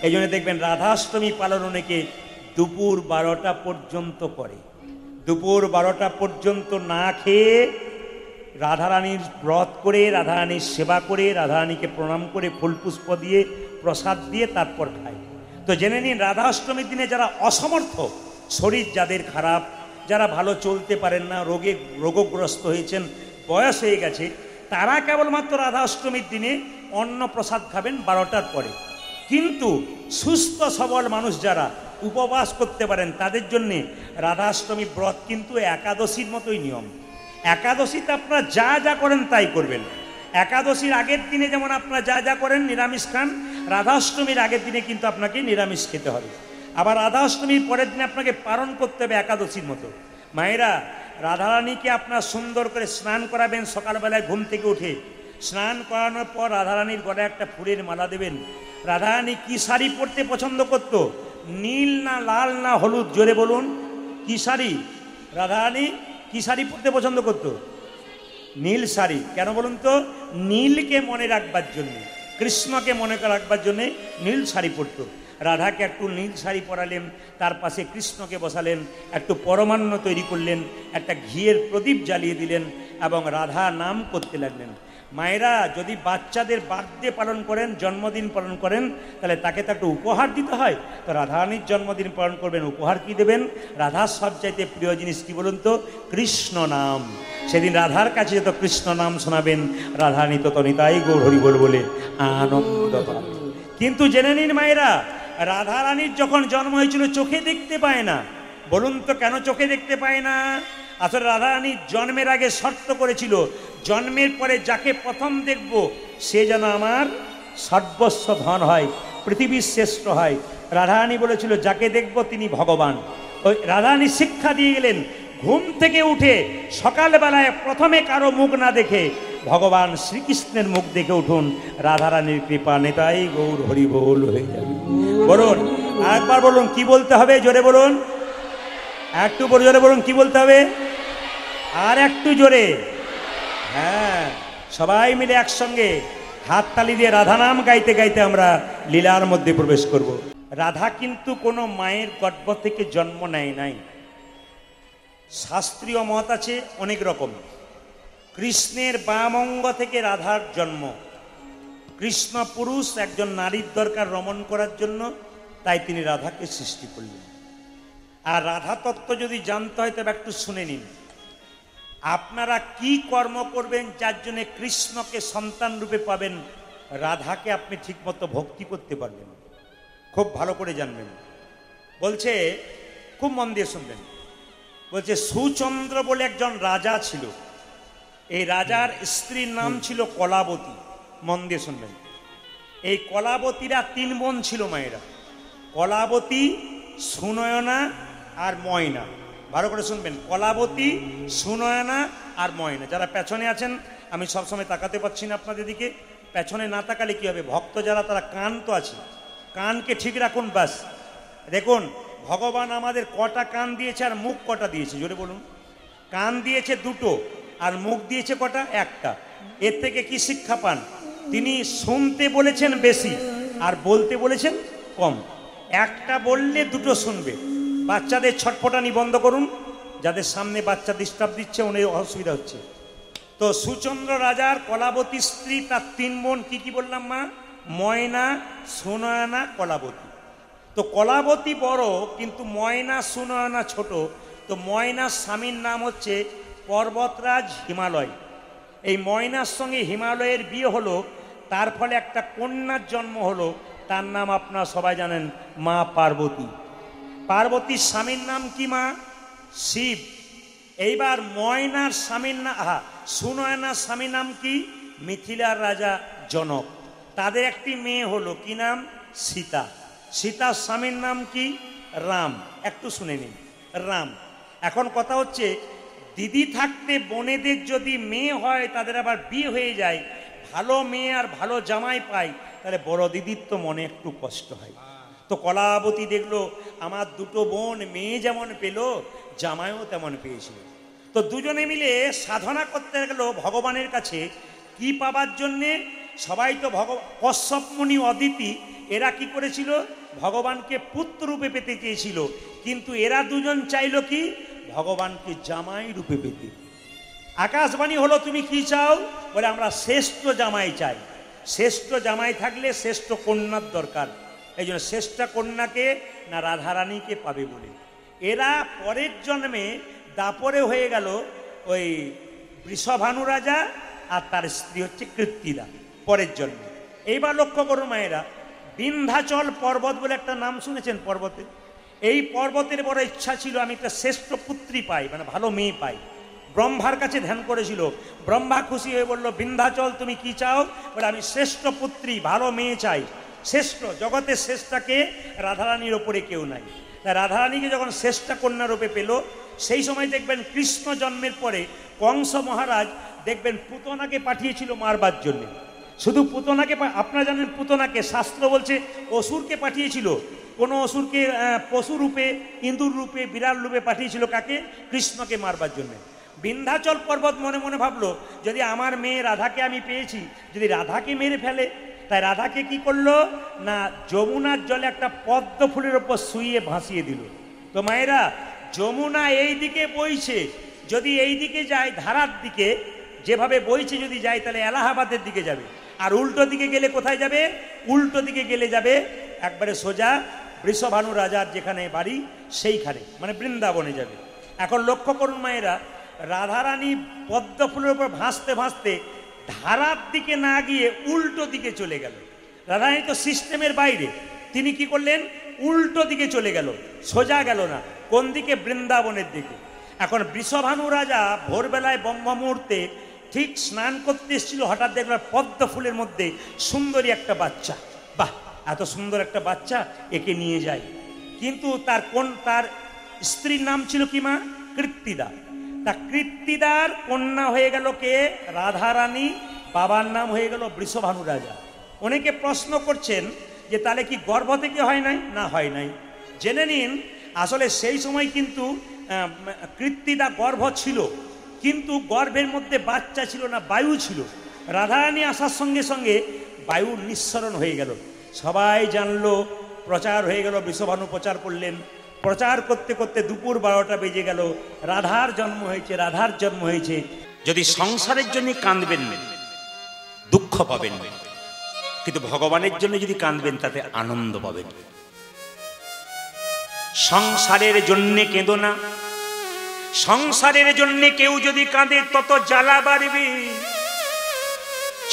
এই জন্য দেখবেন রাধাষ্টমী পালন অনেকে দুপুর 12টা পর্যন্ত করে। দুপুর 12টা পর্যন্ত না খেয়ে রাধারানীর ব্রত করে, রাধারানীর সেবা করে, রাধারানীকে প্রণাম করে, ফুলপুষ্প দিয়ে, প্রসাদ দিয়ে তারপর খায়। তো জেনে নিন, রাধাষ্টমীর দিনে যারা অসমর্থ, শরীর যাদের খারাপ, যারা ভালো চলতে পারেন না, রোগগ্রস্ত হয়েছেন, বয়স হয়ে গেছে, তারা কেবলমাত্র রাধাষ্টমীর দিনে অন্ন প্রসাদ খাবেন 12টার পরে। কিন্তু সুস্থ সবল মানুষ যারা উপবাস করতে পারেন, তাদের জন্যে রাধাষ্টমী ব্রত কিন্তু একাদশীর মতোই নিয়ম। একাদশীতে আপনারা যা যা করেন তাই করবেন। একাদশীর আগের দিনে যেমন আপনারা যা যা করেন নিরামিষ খান, রাধাষ্টমীর আগের দিনে কিন্তু আপনাকে নিরামিষ খেতে হবে। আবার রাধাষ্টমীর পরের দিনে আপনাকে পালন করতে হবে একাদশীর মতো। মায়েরা, রাধারানীকে আপনারা সুন্দর করে স্নান করাবেন। সকালবেলায় ঘুম থেকে উঠে স্নান করানোর পর রাধারানীর গলায় একটা ফুলের মালা দেবেন। রাধারানী কি শাড়ি পরতে পছন্দ করতো? নীল না লাল না হলুদ? জোরে বলুন, কি শাড়ি? রাধারানী কি শাড়ি পরতে পছন্দ করতো? নীল শাড়ি। কেন বলুন তো? নীলকে মনে রাখবার জন্যে, কৃষ্ণকে মনে রাখবার জন্যে নীল শাড়ি পরতো। রাধাকে একটু নীল শাড়ি পরালেন, তার পাশে কৃষ্ণকে বসালেন, একটু পরমান্ন তৈরি করলেন, একটা ঘিয়ের প্রদীপ জ্বালিয়ে দিলেন এবং রাধা নাম করতে লাগলেন। মায়েরা, যদি বাচ্চাদের বার্থডে পালন করেন, জন্মদিন পালন করেন, তাহলে তাকে তো একটা উপহার দিতে হয়। তো রাধারানীর জন্মদিন পালন করবেন, উপহার কি দেবেন? রাধার সবচাইতে প্রিয় জিনিস কি বলুন তো? কৃষ্ণ নাম। সেদিন রাধার কাছে যত কৃষ্ণ নাম শোনাবেন, রাধারানী তত নিতাই গৌর হরি বল বলে আনন্দ পাবেন। কিন্তু জেনে নিন মায়েরা, রাধারানীর যখন জন্ম হয়েছিল চোখে দেখতে পায় না। বলুন তো কেন চোখে দেখতে পায় না? আসলে রাধারানী জন্মের আগে শর্ত করেছিল, জন্মের পরে যাকে প্রথম দেখব সে যেন আমার সর্বস্ব ধন হয়, পৃথিবীর শ্রেষ্ঠ হয়। রাধারানী বলেছিল যাকে দেখব তিনি ভগবান। ওই রাধারানী শিক্ষা দিয়ে গেলেন, ঘুম থেকে উঠে সকালবেলায় প্রথমে কারো মুখ না দেখে ভগবান শ্রীকৃষ্ণের মুখ দেখে উঠুন, রাধারানীর কৃপা নেতাই গৌর হরি বল হয়ে যাবে। বলুন একবার, বলুন কি বলতে হবে? জোরে বলুন, একটু জোরে বলুন, কি বলতে হবে? আর একটু জোরে। হ্যাঁ, সবাই মিলে একসঙ্গে হাততালি দিয়ে রাধা নাম গাইতে গাইতে আমরা লীলার মধ্যে প্রবেশ করব। রাধা কিন্তু কোনো মায়ের গর্ভ থেকে জন্ম নেয় নাই। শাস্ত্রীয় মত আছে অনেক রকম। কৃষ্ণের বাম অঙ্গ থেকে রাধার জন্ম। কৃষ্ণ পুরুষ, একজন নারীর দরকার রমণ করার জন্য, তাই তিনি রাধাকে সৃষ্টি করলেন। আর রাধা তত্ত্ব যদি জানতে হয় তবে একটু শুনে নিন। আপনারা কি কর্ম করবেন যার জন্য কৃষ্ণকে সন্তান রূপে পাবেন, রাধাকে আপনি ঠিকমতো ভক্তি করতে পারবেন? খুব ভালো করে জানবেন। বলছে, খুব মন দিয়ে শুনবেন। বলছে সুচন্দ্র বলে একজন রাজা ছিল। এই রাজার স্ত্রীর নাম ছিল কলাবতী। মন দিয়ে শুনবেন। এই কলাবতীরা 3 বোন ছিল মায়েরা, কলাবতী, সুনয়না আর ময়না। ভালো করে শুনবেন, কলাবতী, সুনয়না আর ময়না। যারা পেছনে আছেন, আমি সবসময় তাকাতে পারছি না আপনাদের দিকে, পেছনে না তাকালে কি হবে? ভক্ত যারা, তারা কান তো আছে, কানকে ঠিক রাখুন। ব্যাস দেখুন, ভগবান আমাদের কটা কান দিয়েছে আর মুখ কটা দিয়েছে? জোরে বলুন। কান দিয়েছে 2টো আর মুখ দিয়েছে কটা? 1টা। এর থেকে কি শিক্ষা পান? তিনি শুনতে বলেছেন বেশি আর বলতে বলেছেন কম। একটা বললে 2টো শুনবে। বাচ্চাদের ছটফটানি বন্ধ করুন, যাদের সামনে বাচ্চা ডিস্টার্ব দিচ্ছে, ওনের অসুবিধা হচ্ছে। তো সুচন্দ্র রাজার কলাবতী স্ত্রী, তার 3 বোন। কি কি বললাম মা? ময়না, সুনয়না, কলাবতী। তো কলাবতী বড়, কিন্তু ময়না সুনয়না ছোট। তো ময়নার স্বামীর নাম হচ্ছে পর্বতরাজ হিমালয়। এই ময়নার সঙ্গে হিমালয়ের বিয়ে হলো, তার ফলে একটা কন্যার জন্ম হলো, তার নাম আপনারা সবাই জানেন, মা পার্বতী। পার্বতীর স্বামীর নাম কি মা? শিব। এইবার ময়নার স্বামীর নাম, সুনয়নার স্বামীর নাম কি? মিথিলার রাজা জনক। তাদের একটি মেয়ে হলো, কি নাম? সীতা। সীতার স্বামীর নাম কি? রাম। একটু শুনে নিন, রাম। এখন কথা হচ্ছে, দিদি থাকতে বোনেদের যদি মেয়ে হয়, তাদের আবার বিয়ে হয়ে যায়, ভালো মেয়ে আর ভালো জামাই পায়, তাহলে বড় দিদির তো মনে একটু কষ্ট হয়। তো কলাবতী দেখলো, আমার 2টো বোন মেয়ে যেমন পেল, জামাইও তেমন পেয়েছিল। তো দুজনে মিলে সাধনা করতে গেল ভগবানের কাছে। কি পাবার জন্যে? সবাই তো কশ্যপ মুনি, অদিতি এরা কি করেছিল, ভগবানকে পুত্র রূপে পেতে চেয়েছিল, কিন্তু এরা দুজন চাইল কি, ভগবানকে জামাই রূপে পেতে। আকাশবাণী হলো তুমি কি চাও, বলে আমরা শ্রেষ্ঠ জামাই চাই। শ্রেষ্ঠ জামাই থাকলে শ্রেষ্ঠ কন্যার দরকার, এই জন্য শ্রেষ্ঠ কন্যাকে না রাধারানীকে পাবে বলে এরা পরের জন্মে দাপরে হয়ে গেল ওই বৃষভানু রাজা, আর তার স্ত্রী হচ্ছে কৃত্তিদা পরের জন্মে। এইবার লক্ষ্য করুন মায়েরা, বিন্ধ্যাচল পর্বত বলে একটা নাম শুনেছেন পর্বতে? এই পর্বতের বড় ইচ্ছা ছিল আমি একটা শ্রেষ্ঠ পুত্রী পাই, মানে ভালো মেয়ে পাই। ব্রহ্মার কাছে ধ্যান করেছিল, ব্রহ্মা খুশি হয়ে বলল, বিন্ধ্যাচল তুমি কি চাও, বলে আমি শ্রেষ্ঠ পুত্রী ভালো মেয়ে চাই। শ্রেষ্ঠ জগতের শ্রেষ্ঠাকে রাধারানীর ওপরে কেউ নাই, তাই রাধারানীকে যখন শ্রেষ্ঠা কন্যা রূপে পেল, সেই সময় দেখবেন কৃষ্ণ জন্মের পরে কংস মহারাজ দেখবেন পুতনাকে পাঠিয়েছিল মারবার জন্যে। শুধু পুতনাকে, আপনারা জানেন পুতনাকে শাস্ত্র বলছে অসুরকে পাঠিয়েছিল, কোনো অসুরকে পশু রূপে, ইঁদুর রূপে, বিড়াল রূপে পাঠিয়েছিল কাকে, কৃষ্ণকে মারবার জন্যে। বিন্ধ্যাচল পর্বত মনে মনে ভাবলো, যদি আমার মেয়ে রাধাকে আমি পেয়েছি, যদি রাধাকে মেরে ফেলে, তাই রাধাকে কি করলো না যমুনার জলে একটা পদ্ম ফুলের ওপর শুইয়ে ভাসিয়ে দিল। তো মায়েরা, যমুনা এই দিকে বইছে, যদি এই দিকে যায় ধারার দিকে যেভাবে বইছে যদি যায়, তাহলে এলাহাবাদের দিকে যাবে, আর উল্টো দিকে গেলে কোথায় যাবে, উল্টো দিকে গেলে যাবে একবারে সোজা বৃষভানু রাজার যেখানে বাড়ি সেইখানে, মানে বৃন্দাবনে যাবে। এখন লক্ষ্য করুন মায়েরা, রাধারানী পদ্ম ফুলের উপর ভাসতে ভাসতে ধারার দিকে না গিয়ে উল্টো দিকে চলে গেল। রাধারানী তো সিস্টেমের বাইরে, তিনি কি করলেন, উল্টো দিকে চলে গেল, সোজা গেল না। কোন দিকে, বৃন্দাবনের দিকে। এখন বৃষভানু রাজা ভোরবেলায় ব্রহ্ম মুহূর্তে ঠিক স্নান করতে এসেছিল, হঠাৎ দেখলাম পদ্ম ফুলের মধ্যে সুন্দরী একটা বাচ্চা, বাহ এত সুন্দর একটা বাচ্চা, একে নিয়ে যায়। কিন্তু তার স্ত্রীর নাম ছিল কি মা, কৃত্তিদা। তা কৃত্তিদার কন্যা হয়ে গেল কে, রাধারানী, বাবার নাম হয়ে গেল বৃষভানু রাজা। অনেকে প্রশ্ন করছেন যে তাহলে কি গর্ভ থেকে হয় নাই, না হয় নাই। জেনে নিন, আসলে সেই সময় কিন্তু কৃত্তিদা গর্ভ ছিল, কিন্তু গর্ভের মধ্যে বাচ্চা ছিল না, বায়ু ছিল। রাধারানী আসার সঙ্গে সঙ্গে বায়ুর নিঃসরণ হয়ে গেল, সবাই জানলো, প্রচার হয়ে গেল, বৃষভানু প্রচার করলেন। প্রচার করতে করতে দুপুর 12টা বেজে গেল, রাধার জন্ম হয়েছে, রাধার জন্ম হয়েছে। যদি সংসারের জন্য কাঁদবেন দুঃখ পাবেন, কিন্তু ভগবানের জন্য যদি কাঁদবেন তাতে আনন্দ পাবেন। সংসারের জন্য কেঁদো না, সংসারের জন্য কেউ যদি কাঁদে তত জ্বালা বাড়বে।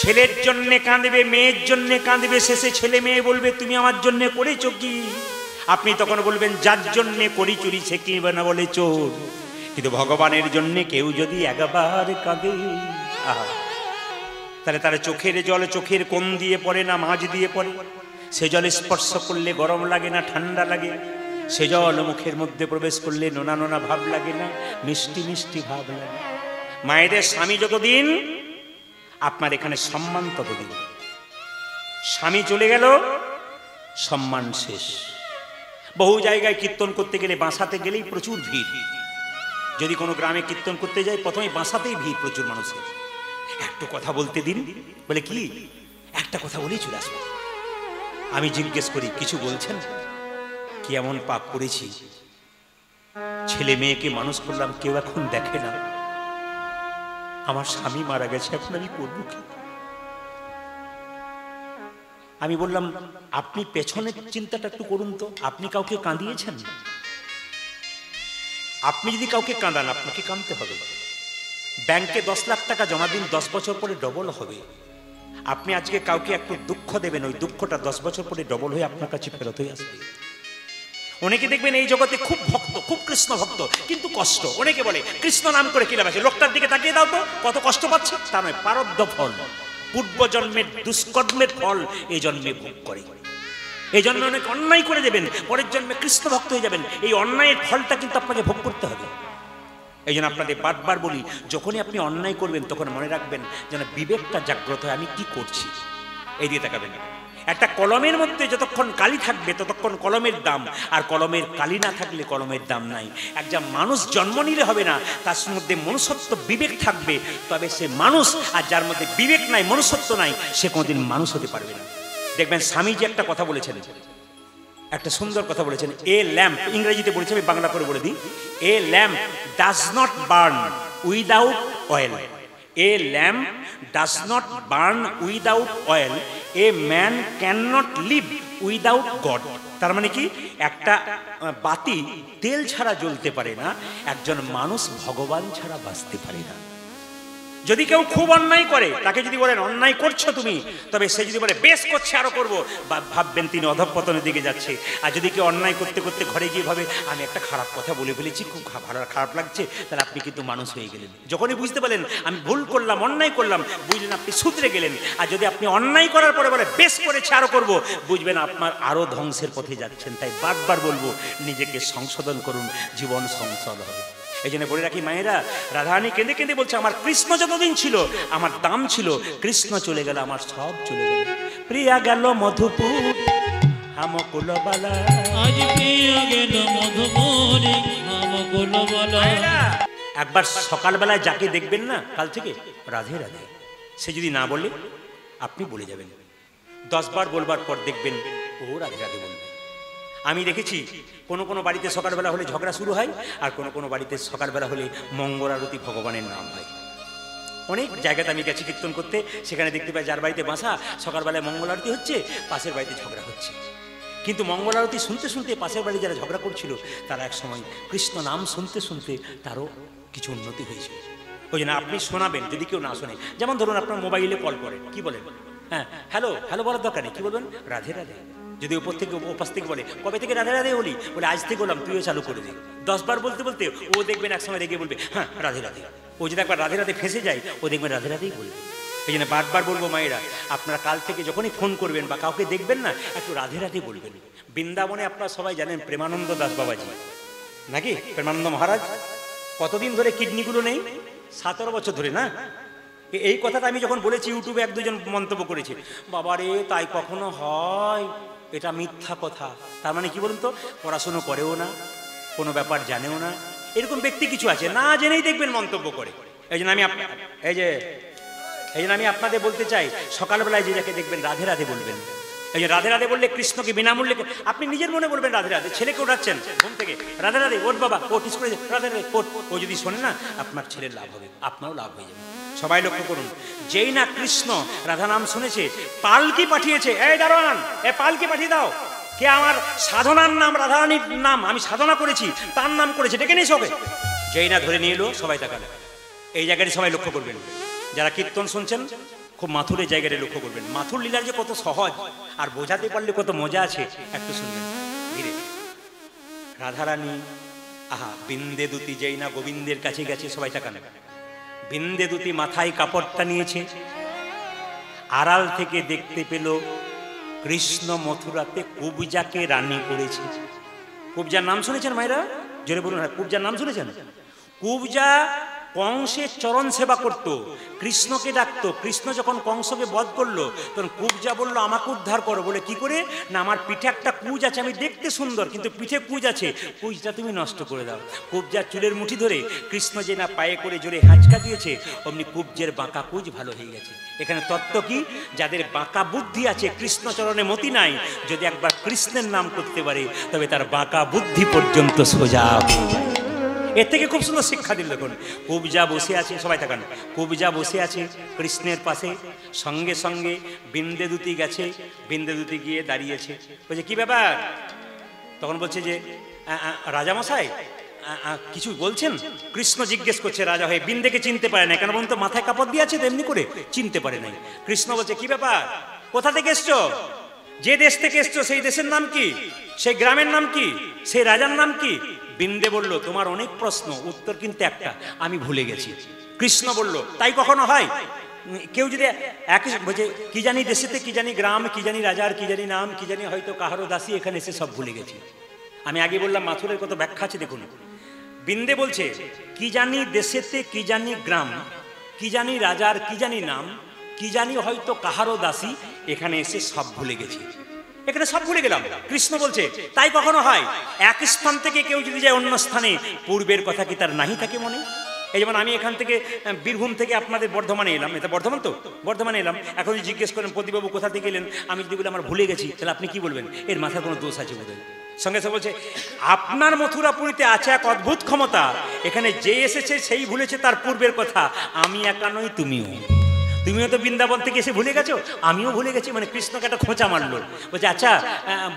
ছেলের জন্য কাঁদবে, মেয়ের জন্য কাঁদবে, শেষে ছেলে মেয়ে বলবে তুমি আমার জন্য করেছো কি? আপনি তখন বলবেন যার জন্যে করি চুরি সে কি না বলে চোর। কিন্তু ভগবানের জন্য কেউ যদি একবার কাঁদে, তাহলে তার চোখের জল চোখের কোণ দিয়ে পড়ে না মাঝ দিয়ে পড়ে, সে জলে স্পর্শ করলে গরম লাগে না ঠান্ডা লাগে, সে জল মুখের মধ্যে প্রবেশ করলে নোনা নোনা ভাব লাগে না মিষ্টি মিষ্টি ভাব লাগে। মায়েদের স্বামী যতদিন, আপনার এখানে সম্মান ততদিন। স্বামী চলে গেল, সম্মান শেষ। বহু জায়গায় কীর্তন করতে গেলে, বাঁসাতে গেলেই প্রচুর ভিড়। যদি কোনো গ্রামে কীর্তন করতে যাই, প্রথমে বাঁসাতেই ভিড় প্রচুর মানুষের। একটু কথা বলতে দিন, বলে কি একটা কথা বলেই চলে আসবে। আমি জিজ্ঞেস করি কিছু বলছেন? কি এমন পাপ করেছি, ছেলে মেয়েকে মানুষ করলাম, কেউ এখন দেখে না, আমার স্বামী মারা গেছে, এখন আমি করবো কি? আমি বললাম আপনি পেছনের চিন্তাটা একটু করুন তো, আপনি কাউকে কাঁদিয়েছেন? আপনি যদি কাউকে কাঁদান, আপনাকে কাঁদতে হবে। ব্যাংকে 10 লাখ টাকা জমা দিন, 10 বছর পরে ডবল হবে। আপনি আজকে কাউকে একটু দুঃখ দেবেন, ওই দুঃখটা 10 বছর পরে ডবল হয়ে আপনার কাছে ফেরত হয়ে আসবে। অনেকে দেখবেন এই জগতে খুব ভক্ত, খুব কৃষ্ণ ভক্ত, কিন্তু কষ্ট। অনেকে বলে কৃষ্ণ নাম করে কি লাভ আছে, লোকটার দিকে তাকিয়ে দাও তো কত কষ্ট পাচ্ছে। তা নয়, প্রারব্ধ ফল, পূর্ব জন্মের দুষ্কর্মের ফল এই জন্মে ভোগ করে। এই জন্মে অনেক অন্যায় করে দেবেন, পরের জন্মে কৃষ্ণ ভক্ত হয়ে যাবেন। এই অন্যায়ের ফলটা কিন্তু আপনাকে ভোগ করতে হবে। এই জন্য আপনাদের বারবার বলি, যখনই আপনি অন্যায় করবেন তখন মনে রাখবেন যেন বিবেকটা জাগ্রত হয়, আমি কি করছি, এই দিয়ে তাকাবেন। একটা কলমের মধ্যে যতক্ষণ কালি থাকবে ততক্ষণ কলমের দাম, আর কলমের কালি না থাকলে কলমের দাম নাই। একজন মানুষ জন্ম নিলে হবে না, তার মধ্যে মনুষ্যত্ব বিবেক থাকবে, তবে সে মানুষ। আর যার মধ্যে বিবেক নাই, মনুষ্যত্ব নাই, সে কোনোদিন মানুষ হতে পারবে না। দেখবেন স্বামীজি একটা কথা বলেছেন, একটা সুন্দর কথা বলেছেন। এ ল্যাম্প, ইংরেজিতে বলেছে, আমি বাংলা করে বলে দিই। A lamp does not burn without oil, a lamp does not burn without oil, a man can not live without God. তার মানে কি, একটা বাতি তেল ছাড়া জ্বলতে পারে না, একজন মানুষ ভগবান ছাড়া বাঁচতে পারে না। যদি কেউ খুব অন্যায় করে, তাকে যদি বলেন অন্যায় করছো তুমি, তবে সে যদি বলে বেশ করছে আরো করবো, ভাববেন তিনি অধঃপতনের দিকে যাচ্ছে। আর যদি কেউ অন্যায় করতে করতে ঘরে গিয়ে ভাবে আমি একটা খারাপ কথা বলে ফেলেছি, খুব খারাপ লাগছে, তাহলে আপনি কিন্তু মানুষ হয়ে গেলেন। যখনই বুঝতে পারলেন আমি ভুল করলাম, অন্যায় করলাম, বুঝলেন আপনি শুধরে গেলেন। আর যদি আপনি অন্যায় করার পরে বলে বেশ করেছে আরো করবো, বুঝবেন আপনার আরো ধ্বংসের পথে যাচ্ছেন। তাই বারবার বলবো, নিজেকে সংশোধন করুন, জীবন সংশোধন হবে। এই জন্য বলে রাখি মায়েরা, রাধারানী কেঁদে কেঁদে বলছে আমার কৃষ্ণ যতদিন ছিল আমার দাম ছিল, কৃষ্ণ চলে গেল আমার সব চলে গেল। প্রিয়া গেল মধুপুর হামকুলবালা, আজ প্রিয়া গেল মধুপুর হামকুলবালা। একবার সকালবেলায় যাকে দেখবেন না কাল থেকে রাধে রাধে, সে যদি না বলে আপনি বলে যাবেন। 10 বার বলবার পর দেখবেন ও রাধে রাধে বলবে। আমি দেখেছি কোনো কোনো বাড়িতে সকালবেলা হলে ঝগড়া শুরু হয়, আর কোনো কোনো বাড়িতে সকালবেলা হলে মঙ্গল আরতি ভগবানের নাম হয়। অনেক জায়গাতে আমি গেছি কীর্তন করতে, সেখানে দেখতে পাই যার বাড়িতে বাসা সকালবেলায় মঙ্গল আরতি হচ্ছে, পাশের বাড়িতে ঝগড়া হচ্ছে। কিন্তু মঙ্গল আরতি শুনতে শুনতে পাশের বাড়ি যারা ঝগড়া করছিল, তারা এক সময় কৃষ্ণ নাম শুনতে শুনতে তারও কিছু উন্নতি হয়েছিল। ওই জন্য আপনি শোনাবেন, যদি কেউ না শোনে। যেমন ধরুন আপনার মোবাইলে কল করেন, কি বলেন? হ্যাঁ হ্যালো হ্যালো বলার দরকার নেই, কি বলবেন? রাধে রাধে। যদি ওপর থেকে ওপাশ থেকে বলে কবে থেকে রাধে রাধে হলি, বলে আজ থেকে বললাম, তুইও চালু করে দে। 10 বার বলতে বলতে ও দেখবেন এক সময় রেগে বলবে হ্যাঁ রাধে রাধে। ও যদি একবার রাধে রাধে ফেসে যায়, ও দেখবেন রাধে রাধেই বলবে। এই জন্য বারবার বলবো মায়েরা, আপনারা কাল থেকে যখনই ফোন করবেন বা কাউকে দেখবেন না, একটু রাধে রাধে বলবেন। বৃন্দাবনে আপনারা সবাই জানেন প্রেমানন্দ দাস বাবাজি, নাকি প্রেমানন্দ মহারাজ কতদিন ধরে কিডনিগুলো নেই? 17 বছর ধরে না? এই কথাটা আমি যখন বলেছি, ইউটিউবে 1-2 জন মন্তব্য করেছে, বাবারে তাই কখনো হয়? এটা মিথ্যা কথা। তার মানে কি বলুন তো, পড়াশুনো করেও না, কোনো ব্যাপার জানেও না, এরকম ব্যক্তি কিছু আছে, না জেনেই দেখবেন মন্তব্য করে। এই জন্য আমি আপনাদের বলতে চাই, সকালবেলায় যে যাকে দেখবেন রাধে রাধে বলবেন। এই যে রাধে রাধে বললে কৃষ্ণকে বিনামূল্যে, আপনি নিজের মনে বলবেন রাধে রাধে। ছেলেকে ওঠাচ্ছেন ঘুম থেকে, রাধে রাধে ওঠ বাবা, ওঠ স্কুলে রাধে রাধে ওঠ। ও যদি শোনে না, আপনার ছেলের লাভ হবে, আপনারও লাভ হয়ে যাবে। সবাই লক্ষ্য করুন, যেই না কৃষ্ণ রাধা নাম শুনেছে, পালকি পাঠিয়েছে, এই দারোয়ান এ পালকি পাঠিয়ে দাও। কে আমার সাধনার নাম রাধারানীর নাম, আমি সাধনা করেছি তার নাম করেছে, ডেকে নিয়ে সবে। যেই না ধরে নিয়ে এলো, সবাই তাকালে। এই জায়গাটি সবাই লক্ষ্য করবেন, যারা কীর্তন শুনছেন খুব মাথুরের জায়গাটা লক্ষ্য করবেন। মাথুর লীলার যে কত সহজ, আর বোঝাতে পারলে কত মজা আছে, একটু শুনবেন ধীরে। রাধারানী আহা বিন্দে দুতি যেই না গোবিন্দের কাছে গেছে, সবাই তাকালে। বিন্দে দুতি মাথায় কাপড়টা নিয়েছে, আড়াল থেকে দেখতে পেল কৃষ্ণ মথুরাতে কুবজাকে রানী করেছে। কুবজার নাম শুনেছেন মায়েরা? জোরে বলুন, হ্যাঁ কুবজার নাম শুনেছেন? কুবজা কংসের চরণ সেবা করত, কৃষ্ণকে ডাকতো। কৃষ্ণ যখন কংসকে বধ করলো, তখন কুবজা বলল আমাকে উদ্ধার করো। বলে কি করে? না আমার পিঠে একটা কুজ আছে, আমি দেখতে সুন্দর কিন্তু পিঠে কুজ আছে, কুজটা তুমি নষ্ট করে দাও। কুবজার চুলের মুঠি ধরে কৃষ্ণ যে না পায়ে করে জোরে হাঁচকা দিয়েছে, অমনি কুবজের বাঁকা কুজ ভালো হয়ে গেছে। এখানে তত্ত্ব কি? যাদের বাঁকা বুদ্ধি আছে, কৃষ্ণচরণে মতি নাই, যদি একবার কৃষ্ণের নাম করতে পারে, তবে তার বাঁকা বুদ্ধি পর্যন্ত সোজা হয়ে যায়। এর থেকে খুব সুন্দর শিক্ষা দিল। দেখুন কুবজা বসে আছে, সবাই থাকেন, কুবজা বসে আছে কৃষ্ণের পাশে, সঙ্গে সঙ্গে বিন্দে দুতি গেছে, বিন্দে দুতি গিয়ে দাঁড়িয়েছে। বলছে কি ব্যাপার? তখন বলছে যে রাজামশাই কিছু বলছেন? কৃষ্ণ জিজ্ঞেস করছে রাজা হয়ে, বিন্দেকে চিনতে পারে না, কেন বলুন তো? মাথায় কাপড় দিয়ে আছে তো, এমনি করে চিনতে পারে নাই। কৃষ্ণ বলছে কি ব্যাপার, কোথা থেকে এসছো? যে দেশ থেকে এসছো সেই দেশের নাম কি? সেই গ্রামের নাম কি? সেই রাজার নাম কি? বিন্দে বলল তোমার অনেক প্রশ্ন, উত্তর কিন্তু একটা, আমি ভুলে গেছি। কৃষ্ণ বলল তাই কখনো হয়? কেউ যদি একই বলছে কি জানি দেশেতে, কি জানি গ্রাম, কি জানি রাজার, কি জানি নাম, কি জানি হয়তো কাহারও দাসী, এখানে এসে সব ভুলে গেছি। আমি আগে বললাম মাথুরের কত ব্যাখ্যা আছে দেখুন। বিন্দে বলছে কি জানি দেশেতে, কি জানি গ্রাম, কি জানি রাজার, কি জানি নাম, কি জানি হয়তো কাহারও দাসী, এখানে এসে সব ভুলে গেছি, এখানে সব ভুলে গেলাম। কৃষ্ণ বলছে তাই কখনো হয়? এক স্থান থেকে কেউ যদি যায় অন্য স্থানে, পূর্বের কথা কি তার নাহি থাকে মনে? এই যেমন আমি এখান থেকে বীরভূম থেকে আপনাদের বর্ধমানে এলাম, এটা বর্ধমান তো, বর্ধমানে এলাম। এখন যদি জিজ্ঞেস করেন প্রদীপবাবু কোথা থেকে এলেন, আমি যদি বলি আমার ভুলে গেছি, তাহলে আপনি কি বলবেন? এর মাথায় কোনো দোষ আছে বোধহয়। সঙ্গে সঙ্গে বলছে আপনার মথুরাপুরীতে আছে এক অদ্ভুত ক্ষমতা, এখানে যে এসেছে সেই ভুলেছে তার পূর্বের কথা, আমি একা নই তুমিও তো বৃন্দাবন থেকে এসে ভুলে গেছো, আমিও ভুলে গেছি। মানে কৃষ্ণকে একটা খোঁচা মারলো। বলছে আচ্ছা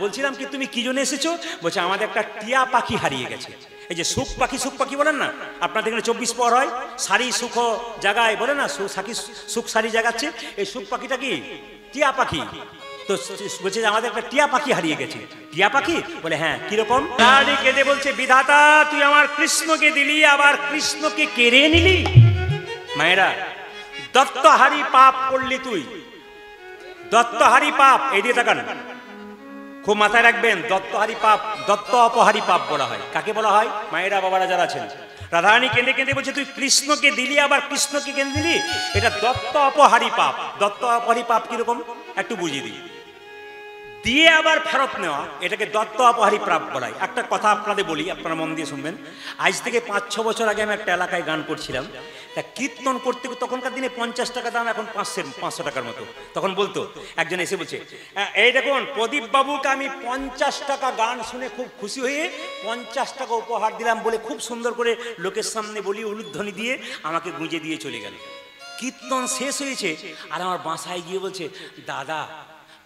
বলছিলাম কি তুমি কি জন্য এসেছো? বলছে আমাদের একটা টিয়া পাখি হারিয়ে গেছে। এই যে সুখ পাখি বলেন না, আপনাদের এখানে 24 পর হয়, সারি সুখ জায়গায় বলে না, সুখ সারি জাগাচ্ছে, এই সুখ পাখিটা কি টিয়া পাখি। তো বলছে যে আমাদের একটা টিয়া পাখি হারিয়ে গেছে। টিয়া পাখি? বলে হ্যাঁ। কিরকম? রানী কেঁদে বলছে বিধাতা তুই আমার কৃষ্ণকে দিলি, আবার কৃষ্ণকে কেড়ে নিলি। মায়েরা, দত্তহারি পাপ করলি তুই, দত্তহারি পাপ। এই দিয়ে তাকান, খুব মাথায় রাখবেন, দত্তহারি পাপ, দত্ত অপহারী পাপ বলা হয়। কাকে বলা হয়? মায়েরা বাবারা যারা আছেন, রাধারানী কেঁদে কেঁদে বলছে তুই কৃষ্ণকে দিলি, আবার কৃষ্ণকে কেন দিলি? এটা দত্ত অপহারী পাপ। দত্ত অপহারী পাপ কিরকম একটু বুঝিয়ে দিই। দিয়ে আবার ফেরত নেওয়া, এটাকে দত্ত অপহারী পাপ বলা হয়। একটা কথা আপনাদের বলি, আপনারা মন দিয়ে শুনবেন। আজ থেকে 5-6 বছর আগে আমি একটা এলাকায় গান করছিলাম, তা কীর্তন করতে তখনকার দিনে 50 টাকা দাম, এখন 500 টাকার মতো। তখন বলতো একজন এসে বলছে এই দেখুন প্রদীপ বাবুকে আমি 50 টাকা গান শুনে খুব খুশি হয়ে 50 টাকা উপহার দিলাম বলে খুব সুন্দর করে লোকের সামনে বলি উলুধ্বনি দিয়ে আমাকে গুঁজে দিয়ে চলে গেল। কীর্তন শেষ হয়েছে আর আমার বাসায় গিয়ে বলছে দাদা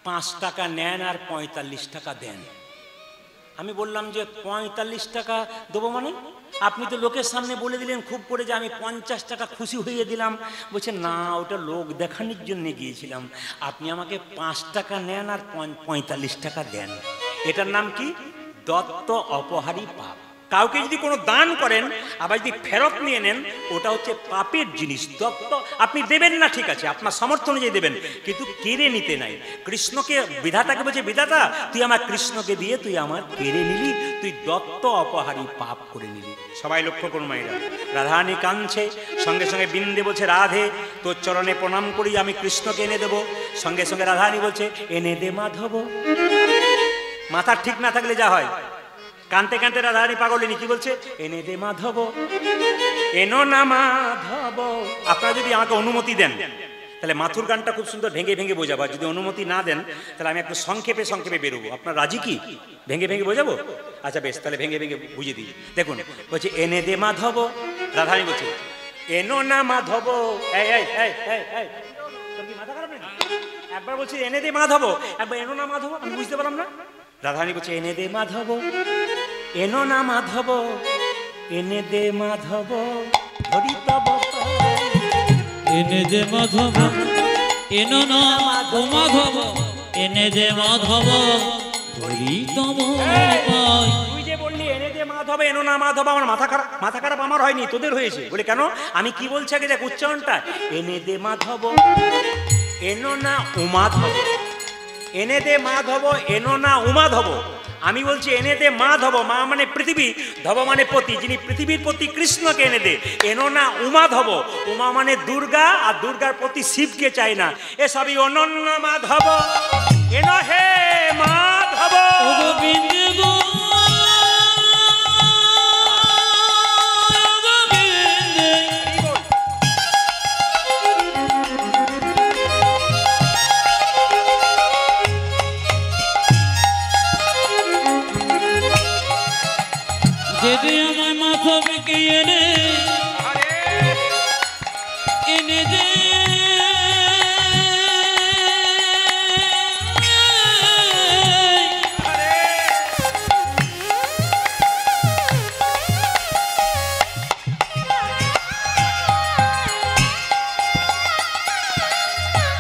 5 টাকা নেন আর 45 টাকা দেন। আমি বললাম যে 45 টাকা দেবো মানে? আপনি তো লোকের সামনে বলে দিলেন খুব করে যে আমি 50 টাকা খুশি হয়ে দিলাম। বলছে না, ওটা লোক দেখানোর জন্য গিয়েছিলাম, আপনি আমাকে 5 টাকা নেন আর 45 টাকা দেন। এটার নাম কি? দত্ত অপহারী পাপ। কাউকে যদি কোনো দান করেন আবার যদি ফেরত নিয়ে নেন, ওটা হচ্ছে পাপের জিনিস। দত্ত আপনি দেবেন না, ঠিক আছে, আপনার সামর্থ্য অনুযায়ী দেবেন, কিন্তু কেড়ে নিতে নাই। কৃষ্ণকে বিধাতাকে বলছে বিধাতা তুই আমার কৃষ্ণকে দিয়ে তুই আমার কেড়ে নিলি, তুই দত্ত অপহারী পাপ করে নিলি। সবাই লক্ষ্য করুন মায়েরা, রাধারানী কাঁদছে, সঙ্গে সঙ্গে বিন্দে বলছে রাধে তোর চরণে প্রণাম করি, আমি কৃষ্ণকে এনে দেবো। সঙ্গে সঙ্গে রাধারানী বলছে এনে দে মাধব। মাথা ঠিক না থাকলে যা হয়, কানতে কানতে রাধারানী পাগলিনী কি বলছে? এনে দে মাধব, এনো না মাধব। আপনারা যদি আমাকে অনুমতি দেন তাহলে মাথুর গানটা খুব সুন্দর ভেঙে ভেঙে বোঝাবো। যদি অনুমতি না দেন তাহলে আমি একটু সংক্ষেপে বেরোবো। আপনার রাজি কি ভেঙে ভেঙে বোঝাবো? আচ্ছা বেশ, তাহলে ভেঙে ভেঙে বুঝিয়ে দিই। দেখুন বলছে এনে দে মাধব, রাধারানী বলছে এনো না মাধব। তোর কি মাথা খারাপ নাকি? একবার বলছি এনে দে মাধব, একবার এনো না মাধব, আমি বুঝতে পারলাম না। রাধারানী বলছে এনে দে মাধব, এনো না মাধব, এনে দে মাধব ধরি তব পাই। এনে দে মাধব, এনো না মাধব, এনে দে মাধব ধরি তব পাই। তুই যে বললি এনে দে মাধব, এনো না মাধব, আমার মাথা খারাপ আমার হয়নি, তোদের হয়েছে। বলে কেন? আমি কি বলছি আগে দেখ উচ্চারণটা। এনে দে মাধব, এনো না উমাধব, এনে দে মাধব, এনো না উমাধব। আমি বলছি এনে দে মাধব, মা মানে পৃথিবী, ধব মানে পতি, যিনি পৃথিবীর পতি কৃষ্ণকে এনে দে। এনো না উমাধব, উমা মানে দুর্গা, আর দুর্গার প্রতি শিবকে চাই না। এসবই অনন্য মাধব, এনো হে মাধব। যদি আমার মাধবকে এনে এনে দে,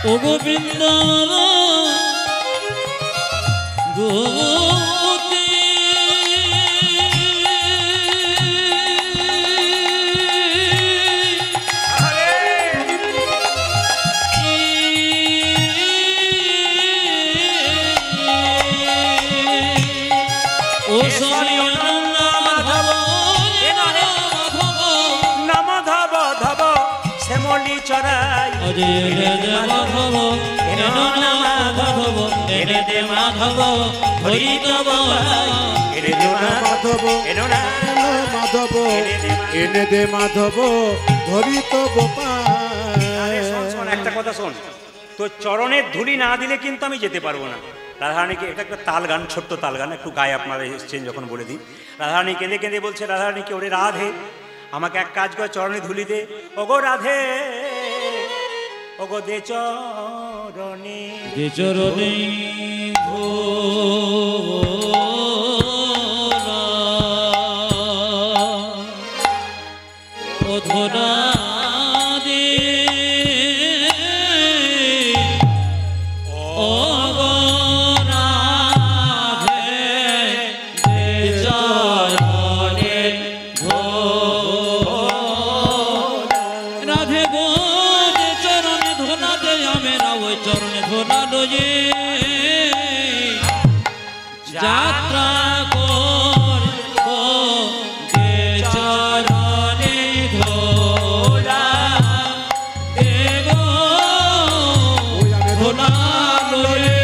ও গোবিন্দ গোপতি চড়াই। এনে দে মাধব, এনো না মাধব, এনে দে মাধব হরি তব। এনে দে মাধব, এনো না মাধব এনে দে মাধব ধরি তো গোপাল। শোন একটা কথা শোন, তোর চরণের ধুলি না দিলে কিন্তু আমি যেতে পারবো না। রাধারানীকে, এটা একটা তাল গান, ছোট্ট তাল গান, একটু গায়ে আপনারা এসছেন যখন বলে দিই। রাধারানী কেঁদে কেঁদে বলছে রাধারানীকে, ওরে রাধে আমাকে এক কাজ করে চরণে ধুলি দে। ওগো রাধে ওগো দে চরণে, দে চরণে ধরা দে ও রাধে দে চরণে রাধে গো দে চরণে ধরা দে আমরা ওই চরণে ধরা লয়ে যাত্রা করব দে চরণে ধরা দেব ধরা লয়ে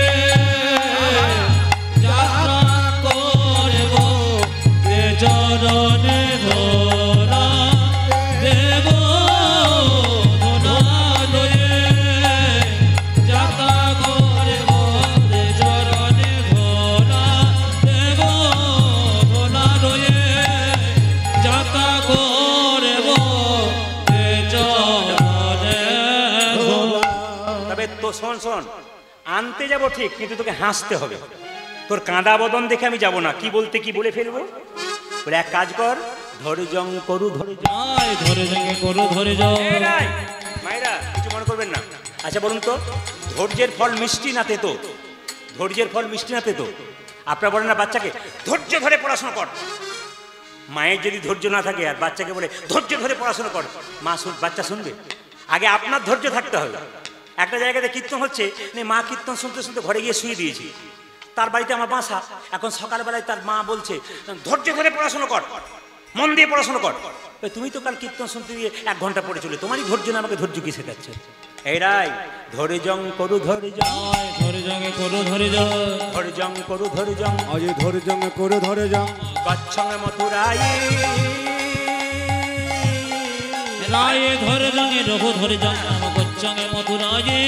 যাত্রা করব দে চরণে ধরা দেব ধরা লয়ে যাত্রা করব দে চরণে ধরা দেব ধরা লয়ে যাত্রা করব দে চরণে ধরা। তবে তো শোন শোন, আনতে যাব ঠিক, কিন্তু তোকে হাসতে হবে। তোর কাঁদা বদন দেখে আমি যাব না, কি বলতে কি বলে ফেলবো। বলে এক কাজ কর, ধৈর্যং করু ধৈর্য। আয় ধরে যাকে করো ধরে যাও। এই নাই, মায়েরা কিছু মনে করবেন না। আচ্ছা বলুন তো, ধৈর্যের ফল মিষ্টি না তেতো? ধৈর্যের ফল মিষ্টি না তেতো? আপনারা বলেন না বাচ্চাকে ধৈর্য ধরে পড়াশোনা কর। মায়ের যদি ধৈর্য না থাকে আর বাচ্চাকে বলে ধৈর্য ধরে পড়াশোনা কর, বাচ্চা শুনবে? আগে আপনার ধৈর্য থাকতে হবে। একটা জায়গাতে কীর্তন হচ্ছে, মা কীর্তন শুনতে শুনতে ঘরে গিয়ে শুয়ে দিয়েছি। তার বাড়িতে আমার বাসা। এখন সকালবেলায় তার মা বলছে ধৈর্য ধরে পড়াশোনা কর, মন দিয়ে পড়াশোনা কর। তুমি তো কাল কীর্তন শুনতে গিয়ে 1 ঘন্টা পড়ে চলে, তোমারই ধৈর্য না, আমাকে ধৈর্য কি শেখাচ্ছে? এইরাই ধৈর্যং করু ধৈর্য। আয় ধরে যাকে করো ধরে যাও। ধৈর্যং করু ধৈর্যং আজ ধরে জং করে ধরে যাও। গচ্ছং মথুরায় রায়ে ধরে যাকে রঘু ধরে যাও। নাম গচ্ছাঙ্গে মধুরায়ে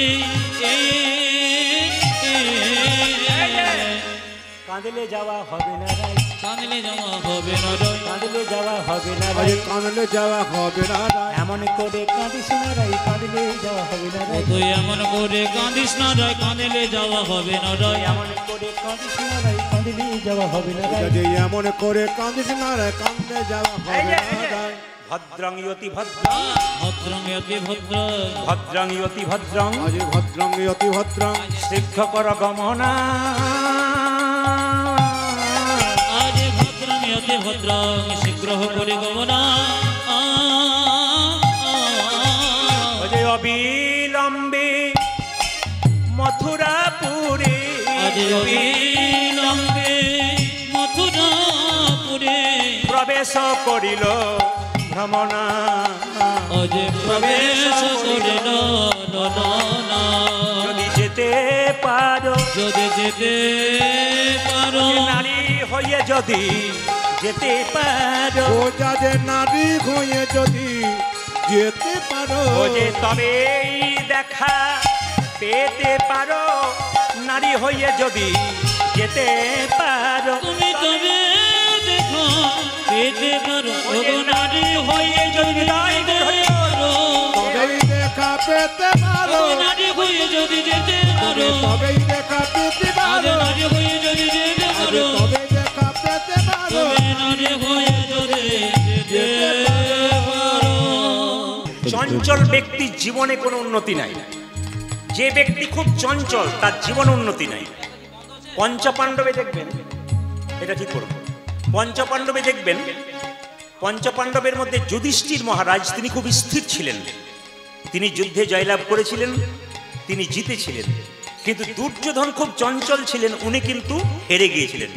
কাঁদলে যাওয়া হবে না রাই, কাঁদলে যাওয়া হবে না রয়। কাঁদলে যাওয়া হবে না আজ রাই, কানলে যাওয়া হবে না রায়। এমন করে কাঁদিস না রাই, কাঁদলে যাওয়া হবে না রাই। তুই এমন করে কাঁদিস না রয়, কাঁদলে যাওয়া হবে না রয়। এমন করে কাঁদিস না রাই, কাঁদলে যাওয়া হবে না রাই। যদি এমন করে কান্দিস না রে কান্দে যাওয়া হবে না রায়। ভদ্রং ইয়তি ভদ্রং, ভদ্রং অতি ভদ্র, ভদ্রং ইয়তি ভদ্রং, আজ ভদ্রং অতি ভদ্রং। শীঘ্র কর গমনা। আজ ভদ্রং অতি ভদ্রং, শীঘ্র করে গমনা। ওরে অবিলম্বে মথুরাপুরে, আজ অবিলম্বে মথুরাপুরে প্রবেশ করিল ভ্রমণা। আজ প্রবেশ করিল ননা। যদি যেতে পারো, যদি যেতে পারো, নারী হয়ে যদি যেতে পারো, ও যাদের নারী হয়ে যদি যেতে পারো। ও যে তবেই দেখা পেতে পারো, নারী হয়ে যদি যেতে পারো। তুমি তবে দেখো পেতে পারো, ওগো নারী হয়ে যদি যেতে পারো। তবেই দেখা পেতে পারো। ওগো নারী হয়ে যদি যেতে পারো, তবেই দেখা পেতে আজ পারো। নারী হয়ে যদি যেতে পারো, তবেই দেখা পেতে পারো। তবে নারী হয়ে যদি যেতে পারো। চঞ্চল ব্যক্তির জীবনে কোনো উন্নতি নাই। যে ব্যক্তি খুব চঞ্চল তার জীবনে উন্নতি নাই। পঞ্চপাণ্ডবে দেখবেন, এটা ঠিক করব, পঞ্চপাণ্ডবে দেখবেন, পঞ্চপাণ্ডবের মধ্যে যুধিষ্ঠির মহারাজ তিনি খুব স্থির ছিলেন। তিনি যুদ্ধে জয়লাভ করেছিলেন, তিনি জিতেছিলেন। কিন্তু দুর্যোধন খুব চঞ্চল ছিলেন, উনি কিন্তু হেরে গিয়েছিলেন।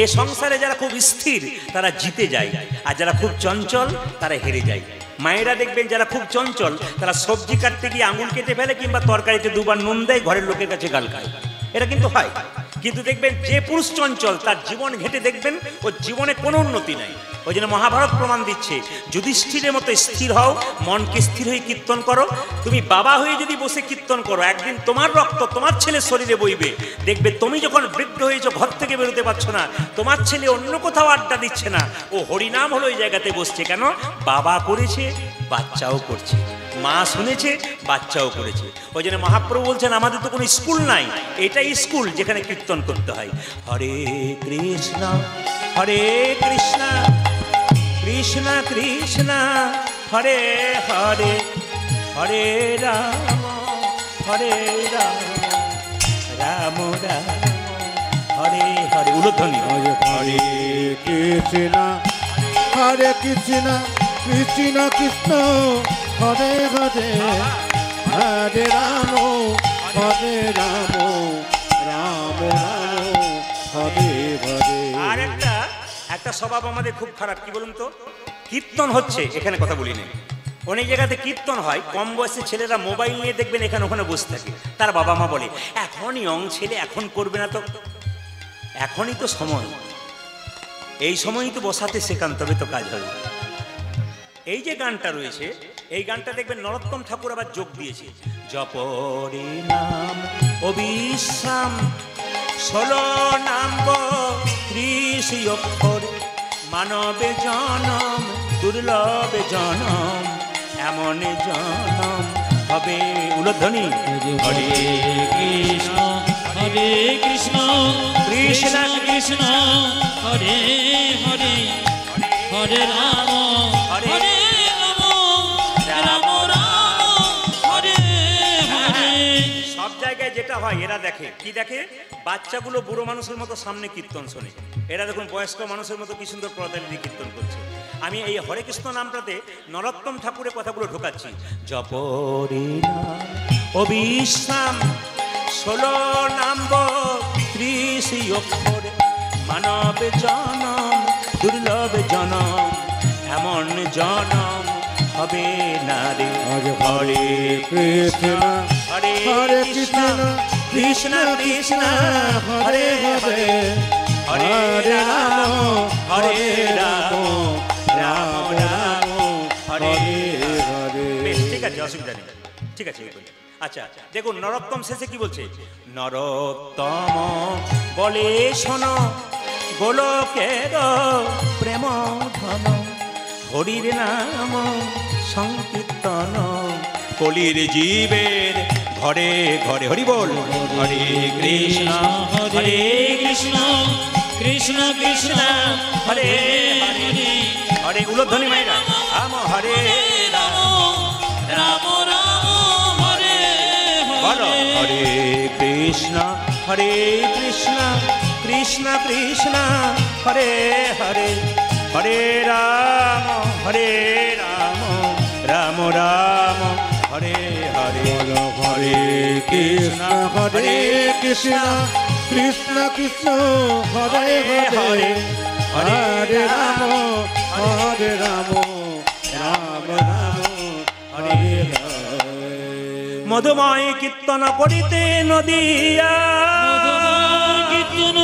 এ সংসারে যারা খুব স্থির তারা জিতে যায়, আর যারা খুব চঞ্চল তারা হেরে যায়। মায়েরা দেখবেন যারা খুব চঞ্চল তারা সবজি কাটতে গিয়ে আঙুল কেটে ফেলে, কিংবা তরকারিতে 2বার নুন দেয়, ঘরের লোকের কাছে গাল খায়। এটা কিন্তু হয়। কিন্তু দেখবেন যে পুরুষ চঞ্চল তার জীবন ঘেটে দেখবেন ওর জীবনে কোনো উন্নতি নাই। ওই জন্য মহাভারত প্রমাণ দিচ্ছে, যুধিষ্ঠিরের মতো স্থির হও, মনকে স্থির হয়ে কীর্তন করো। তুমি বাবা হয়ে যদি বসে কীর্তন করো, একদিন তোমার রক্ত তোমার ছেলের শরীরে বইবে। দেখবে তুমি যখন বৃদ্ধ হয়েছো, ঘর থেকে বেরোতে পারছো না, তোমার ছেলে অন্য কোথাও আড্ডা দিচ্ছে না, ও হরিনাম হলো ওই জায়গাতে বসছে। কেন? বাবা করেছে, বাচ্চাও করছে, মা শুনেছে, বাচ্চাও করেছে। ওই জন্য মহাপ্রভু বলছেন আমাদের তো কোনো স্কুল নাই, এটাই স্কুল যেখানে কীর্তন করতে হয়। হরে কৃষ্ণ হরে কৃষ্ণ কৃষ্ণ কৃষ্ণ হরে হরে, হরে রাম হরে রাম রাম রাম হরে হরে। উলধ্বনি হরে কৃষ্ণ হরে কৃষ্ণ কৃষ্ণ কৃষ্ণ হরে হরে, হরে রাম হরে রাম রাম রাম হরে হরে। আর একটা স্বভাব আমাদের খুব খারাপ, কি বলুন তো? কীর্তন হচ্ছে, এখানে কথা বলি না, অনেক জায়গাতে কীর্তন হয়, কম বয়সে ছেলেরা মোবাইল নিয়ে দেখবেন এখানে ওখানে বসে থাকে। তার বাবা মা বলে এখন ইয়ং ছেলে, এখন করবে না তো, এখনই তো সময়, এই সময়ই তো বসাতে শেখান, তবে তো কাজ হবে। এই যে গানটা রয়েছে, এই গানটা দেখবেন নরোত্তম ঠাকুর আবার যোগ দিয়েছে। জপরে নাম অবিশ্রাম 16 নাম 30 অক্ষর, মানবে জনম দুর্লভ জনম, এমন জনম হবে। উলধ্বনি হরে কৃষ্ণ হরে কৃষ্ণ কৃষ্ণ কৃষ্ণ হরে হরে, হরে রাম হরে রাম রাম রাম হরে হরে। সব জায়গায় যেটা হয়, এরা দেখে কি দেখে, বাচ্চাগুলো বুড়ো মানুষের মতো সামনে কীর্তন শোনে, এরা দেখুন বয়স্ক মানুষের মতো কি সুন্দর পর্দায় দিয়ে কীর্তন করছে। আমি এই হরে কৃষ্ণ নামটাতে নরোত্তম ঠাকুরের কথাগুলো ঢোকাচ্ছি। জপরে নাম অবিশ্রাম 16 নাম 30 অক্ষর, মানব জনম দুর্লভ জনম, এমন জনম হবে না রে। হরে কৃষ্ণ হরে হরে কৃষ্ণ কৃষ্ণ কৃষ্ণ কৃষ্ণ হরে হরে, হরে রাম হরে রাম রাম রাম হরে হরে। বেশ, ঠিক আছে, অসুবিধা নেই, ঠিক আছে। আচ্ছা দেখুন, নরোত্তম শেষে কি বলছে? নরোত্তম বলে শোনো, গোলকের প্রেম ধন, হরির নাম সংকীর্তন, কলির জীবের ঘরে ঘরে। হরি বল। হরে কৃষ্ণ হরে কৃষ্ণ কৃষ্ণ কৃষ্ণ হরে হরে হরে। উলধ্বনি মাইরা রাম হরে রাম রাম রাম হরে বলো। হরে। হরে কৃষ্ণ হরে কৃষ্ণ কৃষ্ণ কৃষ্ণ হরে হরে, হরে রাম রাম রাম হরে হরে। হরে কৃষ্ণ হরে কৃষ্ণ কৃষ্ণ কৃষ্ণ হরে হরে, হরে রাম রাম রাম হরে হরে। মধুময় কীর্তন করিতে নদিয়া, কীর্তন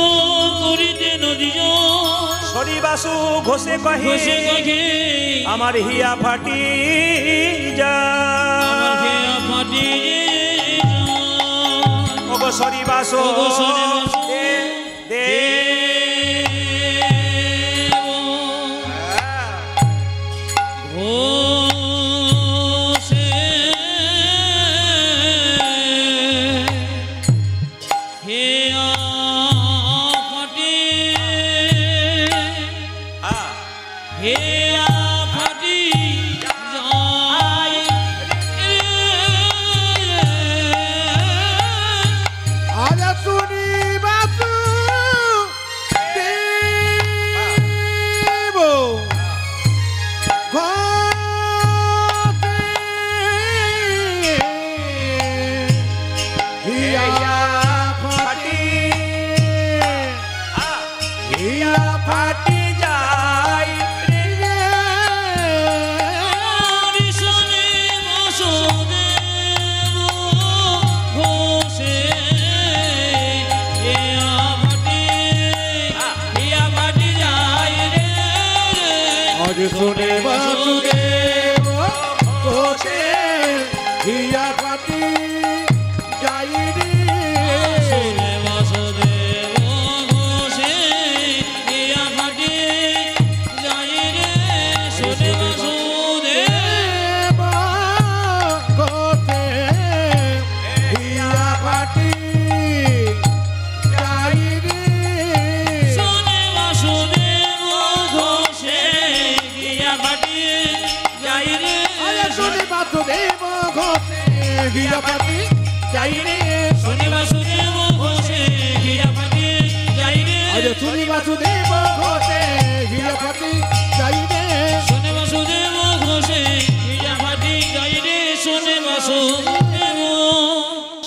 করিতে নদীয় হরিবাসু ঘোষে কহে ঘোষে কহে, আমার হিয়া ফাটি যা। আমার হিয়া ফাটি ও গো হরিবাসু ও গো হরিবাসু দে ঘোষে হিয়া ফাটি হিয়া ফাটি যায় আজ শুনি বাসু দেব ঘরে হিয়া ফাটি হিয়া ফাটি যায় শনি বাসুদেব ঘোষে হিয়া আজ শুনে বাসুদেব ঘোষে হিয়া পাতি যাই রে শুনে বাসুদেব ঘোষে হিয়া পাতি যাই রে শুনে বাসুদেব ঘোষে হিয়া পাতি যাই রে শুনে বাসুদেব ঘোষে হিয়া পাতি যাই রে শুনে বাসুদেব ঘোষে হিয়া পাতি যাই রে শুনে বাসুদেব ঘোষে হিয়া পাতি যাই রে আজ শুনি বাসুদেব ঘোষে হিয়া পাতি যাই রে শুনে বাসুদেব ঘোষে হিয়া পাতি যাই রে শুনে বাসুদেব।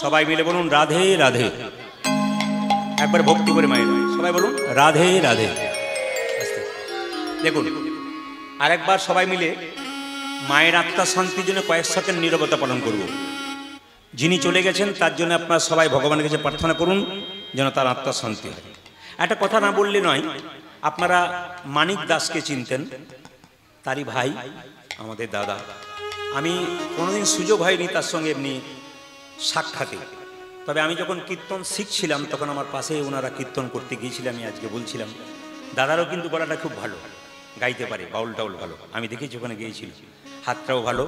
সবাই মিলে বলুন রাধে রাধে, একবার ভক্তি করে মায়ের সবাই বলুন রাধে রাধে। আস্তে। দেখুন আরেকবার সবাই মিলে মায়ের আত্মা শান্তির জন্য কয়েক সেকেন্ড নীরবতা পালন করব। যিনি চলে গেছেন তার জন্য আপনারা সবাই ভগবানের কাছে প্রার্থনা করুন যেন তার আত্মা শান্তি হয়। একটা কথা না বললে নয়, আপনারা মানিক দাসকে চিনতেন, তারই ভাই আমাদের দাদা। আমি কোনোদিন সুযোগ হয়নি তার সঙ্গে এমনি সাক্ষাতে, তবে আমি যখন কীর্তন শিখছিলাম তখন আমার পাশে ওনারা কীর্তন করতে গিয়েছিলাম। আমি আজকে বলছিলাম দাদারও কিন্তু গলাটা খুব ভালো, গাইতে পারে, বাউল টাউল ভালো, আমি দেখেছি ওখানে গিয়েছিল, হাতটাও ভালো।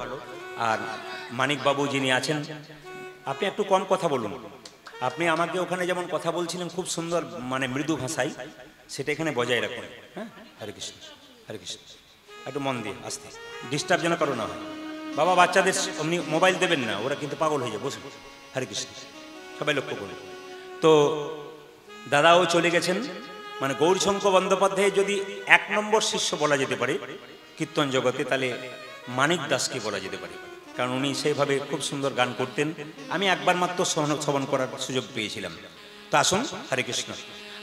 আর মানিকবাবু যিনি আছেন, আপনি একটু কম কথা বলুন। আপনি আমাকে ওখানে যেমন কথা বলছিলেন খুব সুন্দর মানে মৃদু ভাষায়, সেটা এখানে বজায় রাখুন। হ্যাঁ, হরে কৃষ্ণ হরে কৃষ্ণ। একটু মন দিয়ে আস্তে, ডিস্টার্ব যেন কারো না হয়। বাবা বাচ্চাদের অমনি মোবাইল দেবেন না, ওরা কিন্তু পাগল হয়ে যায়। বসুন, হরে কৃষ্ণ, সবাই লক্ষ্য করুন। তো দাদাও চলে গেছেন, মানে গৌরশঙ্কর বন্দ্যোপাধ্যায় যদি 1 নম্বর শিষ্য বলা যেতে পারে কীর্তন জগতে, তাহলে মানিক দাসকে বলা যেতে পারে, কারণ উনি সেইভাবে খুব সুন্দর গান করতেন। আমি একবার মাত্র শ্রবণ করার সুযোগ পেয়েছিলাম। তো আসুন, হরে কৃষ্ণ।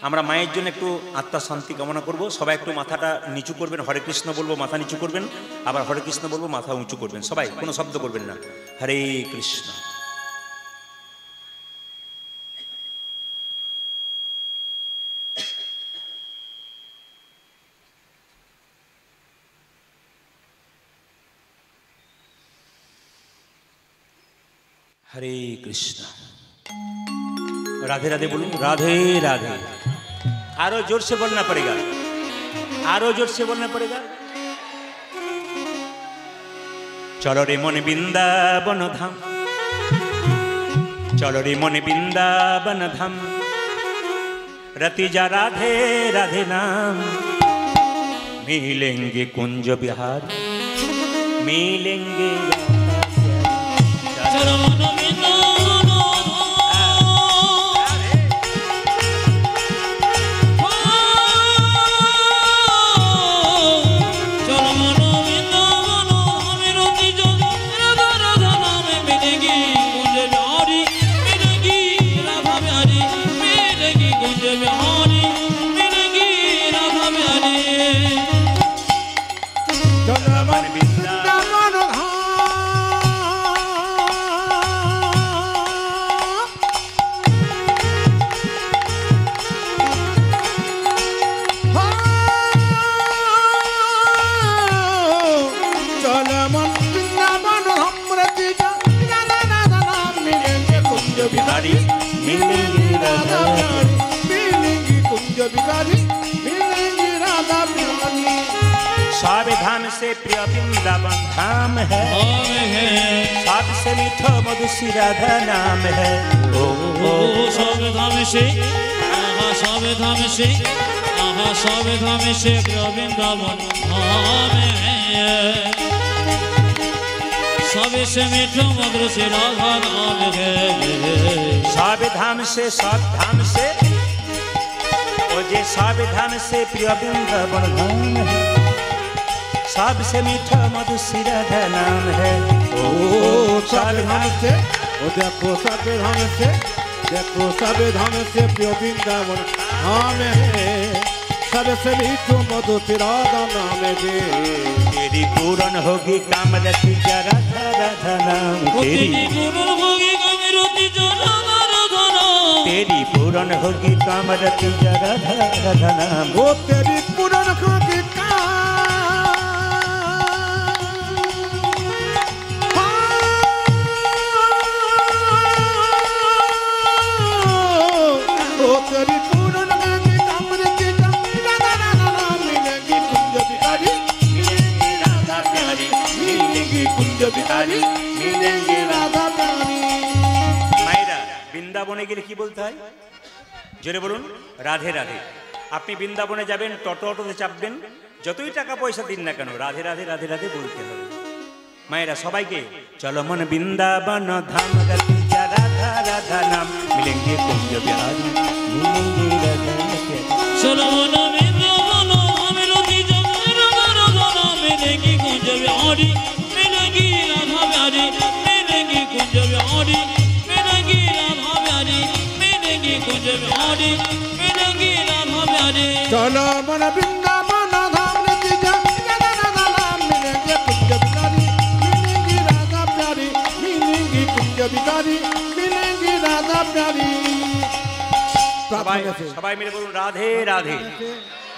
আমরা মায়ের জন্য একটু আত্মা শান্তি কামনা করব। সবাই একটু মাথাটা নিচু করবেন, হরে কৃষ্ণ বলবো মাথা নিচু করবেন, আবার হরে কৃষ্ণ বলবো মাথা উঁচু করবেন। সবাই কোনো শব্দ করবেন না। হরে কৃষ্ণ। हरे कृष्ण। राधे राधे बोलूं, राधे राधे। आरो जोर से बोलना पड़ेगा, आरो जोर से बोलना पड़ेगा। चलो रे मन वृंदावन धाम, चलो रे मन वृंदावन धाम, रति जा राधे राधे नाम, मिलेंगे कुंज बिहार, मिलेंगे चलो मन वृंदावन चलो मन वृंदावन हमें रोती जो राधा राधा नाम मिलेगी कुंज बिहारी, मिलेगी राधा बिहारी, मिलेगी कुंज बिहारी, मिलेगी राधा बिहारी। चलो मन वृंदावन बिहारी, मिलेंगे राधा मिलेंगी कुंज बिहारी, मिलेंगी राधा बिहारी। सावधान से प्रिय वृंदावन धाम है, सबसे मीठो मधुसी राधा नाम है। ओ सावधान से आहा, सावधान से आहा, सावधान से प्रिय वृंदावन धाम है, सबसे मीठो मधुर से राधा नाम है। सावधान से ओ जे सावधान से प्रिय वृंदावन धाम है, सबसे मीठा मधुसी राधा नाम है। ओ सावधान से, ओ देखो सावधान से, देखो सावधान से प्रिय वृंदावन धाम है, सबसे मीठो मधुर राधा नाम है। तेरी पूर्ण होगी कामरति जा राधा राधा नाम, तेरी पूर्ण होगी कामरति जा राधा राधा नाम, तेरी पूर्ण होगी कामरति जा राधा राधा नाम। ओ तेरी पूर्ण होगी कामरति बिहारी मिलेंगे राधा प्यारी। মায়েরা বৃন্দাবনে গেলে কি বলতে হয় জোরে বলুন, রাধে রাধে। আপনি বৃন্দাবনে যাবেন, অটোতে চাপবেন, যতই টাকা পয়সা দিন না কেন রাধে রাধে রাধে রাধে বলতে হবে। মায়েরা সবাইকে চলো মন বৃন্দাবন ধাম গতি যা রাধা রাধা নাম মিলেंगे कुंज बिहारी मिलेंगे राधा प्यारी। चलो मन बृंदावन धाम रति जग राधा राधा नाम मिलेंगे कुंज बिहारी मिलेंगी राधा प्यारी मिलेंगी कुंज बिहारी मिलेंगी राधा प्यारी मिलेंगी कुंज बिहारी मिलेंगी राधा प्यारी। चलो मन वृंदावन धाम रति जग राधा राधा नाम मिलेंगे कुंज बिहारी मिलेंगी राधा प्यारी मिलेंगी कुंज बिहारी मिलेंगी राधा प्यारी। সবাই সবাই মিলে বলুন রাধে রাধে।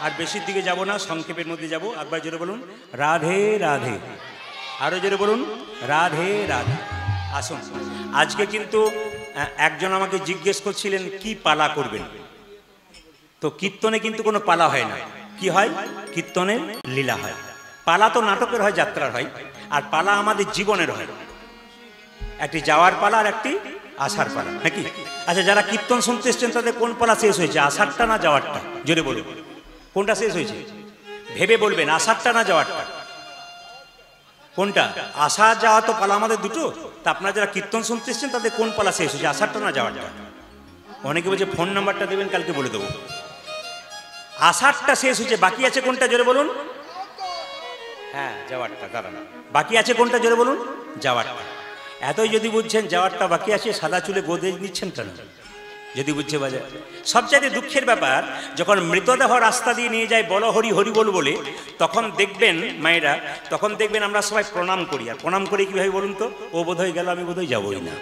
আর বেশির দিকে যাব না, সংক্ষেপের মধ্যে যাব। একবার জোরে বলুন রাধে রাধে, আরো জোরে বলুন রাধে রাধে। আসুন, আজকে কিন্তু একজন আমাকে জিজ্ঞেস করছিলেন কি পালা করবেন। তো কীর্তনে কিন্তু কোনো পালা হয় না, কি হয় কীর্তনের লীলা হয়। পালা তো নাটকের হয়, যাত্রার হয়, আর পালা আমাদের জীবনের হয়। একটি যাওয়ার পালা আর একটি আসার পালা, নাকি? আচ্ছা, যারা কীর্তন শুনতে এসছেন তাদের কোন পালা শেষ হয়েছে, আসারটা না যাওয়ারটা? জোরে বলুন কোনটা শেষ হয়েছে, ভেবে বলবেন, আসারটা না যাওয়ারটা? কোনটা? আসা যাওয়া তো পালা আমাদের দুটো। তা আপনারা যারা কীর্তন শুনতে এসছেন তাদের কোন পালা শেষ হয়েছে, আসারটা না যাওয়ারটা? অনেকে বলছে ফোন নাম্বারটা দেবেন, কালকে বলে দেবো। আসারটা শেষ হয়েছে, বাকি আছে কোনটা জোরে বলুন? হ্যাঁ, যাওয়ারটা। দাঁড়ান, বাকি আছে কোনটা জোরে বলুন? যাওয়ারটা। এতই যদি বুঝছেন যাওয়ারটা বাকি আছে, সাদা চুলে গোদরেজ নিচ্ছেন কেন? যদি বুঝছে বাজার। সবচাইতে দুঃখের ব্যাপার, যখন মৃতদেহ রাস্তা দিয়ে নিয়ে যায় বলো হরি হরি বল বলে, তখন দেখবেন মায়েরা, তখন দেখবেন আমরা সবাই প্রণাম করি। আর প্রণাম করি কীভাবে বলুন তো? ও বোধহয় গেল, আমি বোধহয় যাবই না।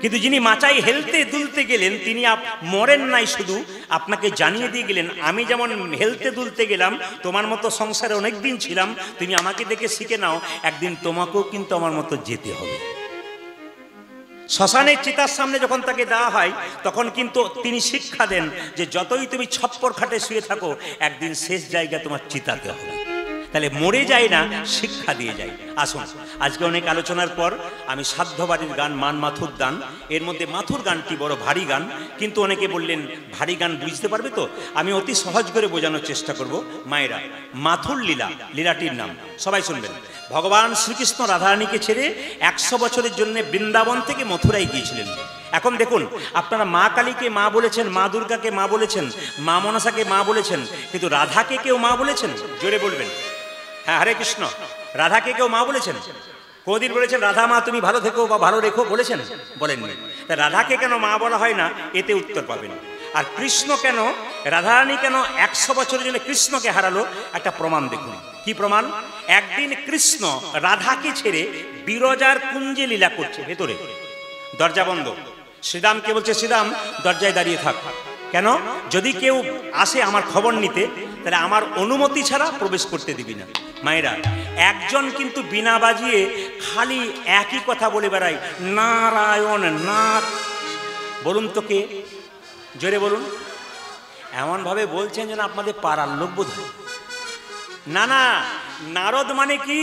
কিন্তু যিনি মাচাই হেলতে দুলতে গেলেন, তিনি মরেন নাই, শুধু আপনাকে জানিয়ে দিয়ে গেলেন আমি যেমন হেলতে দুলতে গেলাম, তোমার মতো সংসারে অনেক দিন ছিলাম, তুমি আমাকে দেখে শিখে নাও, একদিন তোমাকেও কিন্তু আমার মতো যেতে হবে। শ্মশানের চিতার সামনে যখন তাকে দেওয়া হয়, তখন কিন্তু তিনি শিক্ষা দেন যে যতই তুমি ছপ্পর খাটে শুয়ে থাকো, একদিন শেষ জায়গা তোমার চিতাতে হবে। তাহলে মরে যায় না, শিক্ষা দিয়ে যায়। আসুন, আজকে অনেক আলোচনার পর আমি সাধ্যবাড়ির গান মান মাথুর দান, এর মধ্যে মাথুর গানটি বড় ভারী গান, কিন্তু অনেকে বললেন ভারী গান বুঝতে পারবে তো, আমি অতি সহজ করে বোঝানোর চেষ্টা করব। মায়েরা, মাথুর লীলা, লীলাটির নাম সবাই শুনবেন। ভগবান শ্রীকৃষ্ণ রাধারানীকে ছেড়ে 100 বছরের জন্য বৃন্দাবন থেকে মথুরায় গিয়েছিলেন। এখন দেখুন, আপনারা মা কালীকে মা বলেছেন, মা দুর্গাকে মা বলেছেন, মা মনসাকে মা বলেছেন, কিন্তু রাধাকে কেউ মা বলেছেন? জোরে বলবেন। হ্যাঁ, হরে কৃষ্ণ। রাধাকে কেউ মা বলেছেন? কোনদিন বলেছেন রাধা মা তুমি ভালো থেকো বা ভালো রেখো বলেছেন? বলেননি। তা রাধাকে কেন মা বলা হয় না, এতে উত্তর পাবেন। আর কৃষ্ণ কেন, রাধারানী কেন 100 বছরের জন্য কৃষ্ণকে হারালো, একটা প্রমাণ দেখুন। কি প্রমাণ? একদিন কৃষ্ণ রাধাকে ছেড়ে বিরজার কুঞ্জে লীলা করছে, ভেতরে দরজা বন্ধ। শ্রীরামকে বলছে, শ্রীরাম দরজায় দাঁড়িয়ে থাক। কেন? যদি কেউ আসে আমার খবর নিতে, তাহলে আমার অনুমতি ছাড়া প্রবেশ করতে দিবি না। মায়েরা, একজন কিন্তু বিনা বাজিয়ে খালি একই কথা বলে বেড়ায়, নারায়ণ না। বলুন তো কে? জোরে বলুন। এমনভাবে বলছেন যেন আপনাদের পাড়ার লোক বোধ হয়। না না, নারদ মানে কি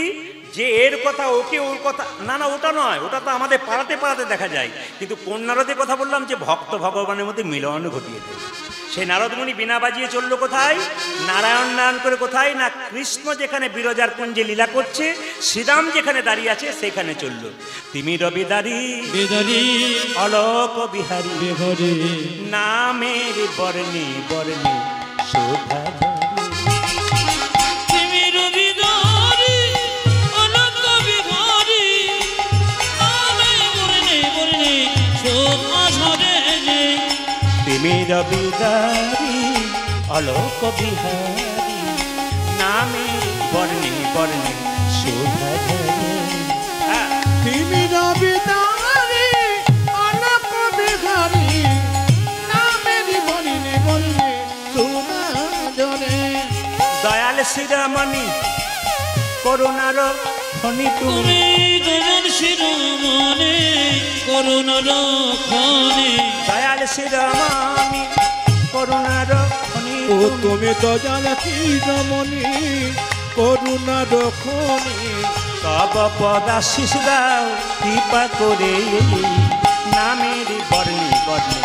যে এর কথা ওকে, ওর কথা না না, ওটা নয়, ওটা তো আমাদের পাড়াতে পাড়াতে দেখা যায়। কিন্তু কোন নারদের কথা বললাম, যে ভক্ত ভগবানের মধ্যে মিলন ঘটিয়ে দেয়। সেই নারদমণি বিনা বাজিয়ে চললো কোথায়? নারায়ণ নারায়ণ করে। কোথায় না, কৃষ্ণ যেখানে বিরজার কুঞ্জে লীলা করছে, শ্রীরাম যেখানে দাঁড়িয়ে আছে সেখানে চললো। তিমি রবি দাঁড়ি অলোক বিহারী বিহারী নামের বর্ণে বর্ণে শোভা। তিমি রবি দাঁড়ি অলোক বিহারী নামে বর্ণে বর্ণে শোভা ধরে। তিমি রবি দাঁড়ি অলোক বিহারী নামের বর্ণে বর্ণে শোভা ধরে। দয়াল শ্রীরামণি করুণার খনি তুমি, দয়াল শিরোমণি করুণার খনি। দয়াল শ্রীরামণি করুণার খনি ও তুমি দয়াল শিরোমণি করুণা রক্ষণী তব পদাশিস দাও কৃপা করে নামের বর্ণে বর্ণে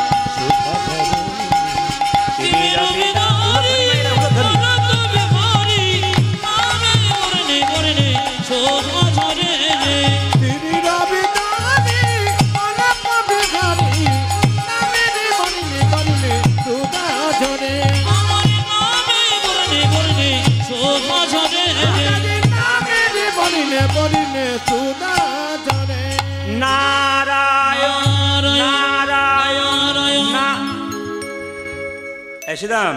সুধা ধরণী। নারায়ণ নারায়ণ না। শ্রীরাম,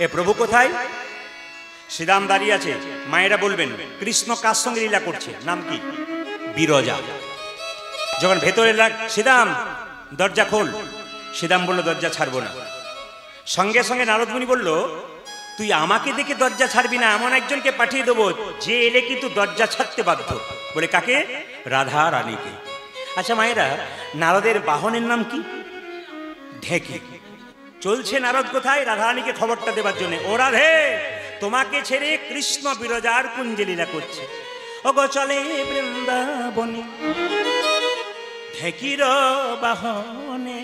এ প্রভু কোথায়? শ্রীরাম দাঁড়িয়ে আছে, মায়েরা বলবেন কৃষ্ণ কার সঙ্গে লীলা করছে, নাম কি? বিরজা। যখন ভেতরে শ্রীরাম দরজা খোল, শ্রীরাম বলল দরজা ছাড়বো না। সঙ্গে সঙ্গে নারদ মুনি বলল তুই আমাকে দেখে দরজা ছাড়বি না, এমন একজনকে পাঠিয়ে দেবো যে এলে কিন্তু দরজা ছাড়তে বাধ্য। বলে কাকে? রাধা রানীকে। আচ্ছা মায়েরা, নারদের বাহনের নাম কি? ঢেকি। চলছে নারদ কোথায়? রাধা রানীকে খবরটা দেবার জন্য। ও রাধে, তোমাকে ছেড়ে কৃষ্ণ বিরজার কুঞ্জে লীলা করছে। ওগো চলে বৃন্দাবনে ঢেকির বাহনে,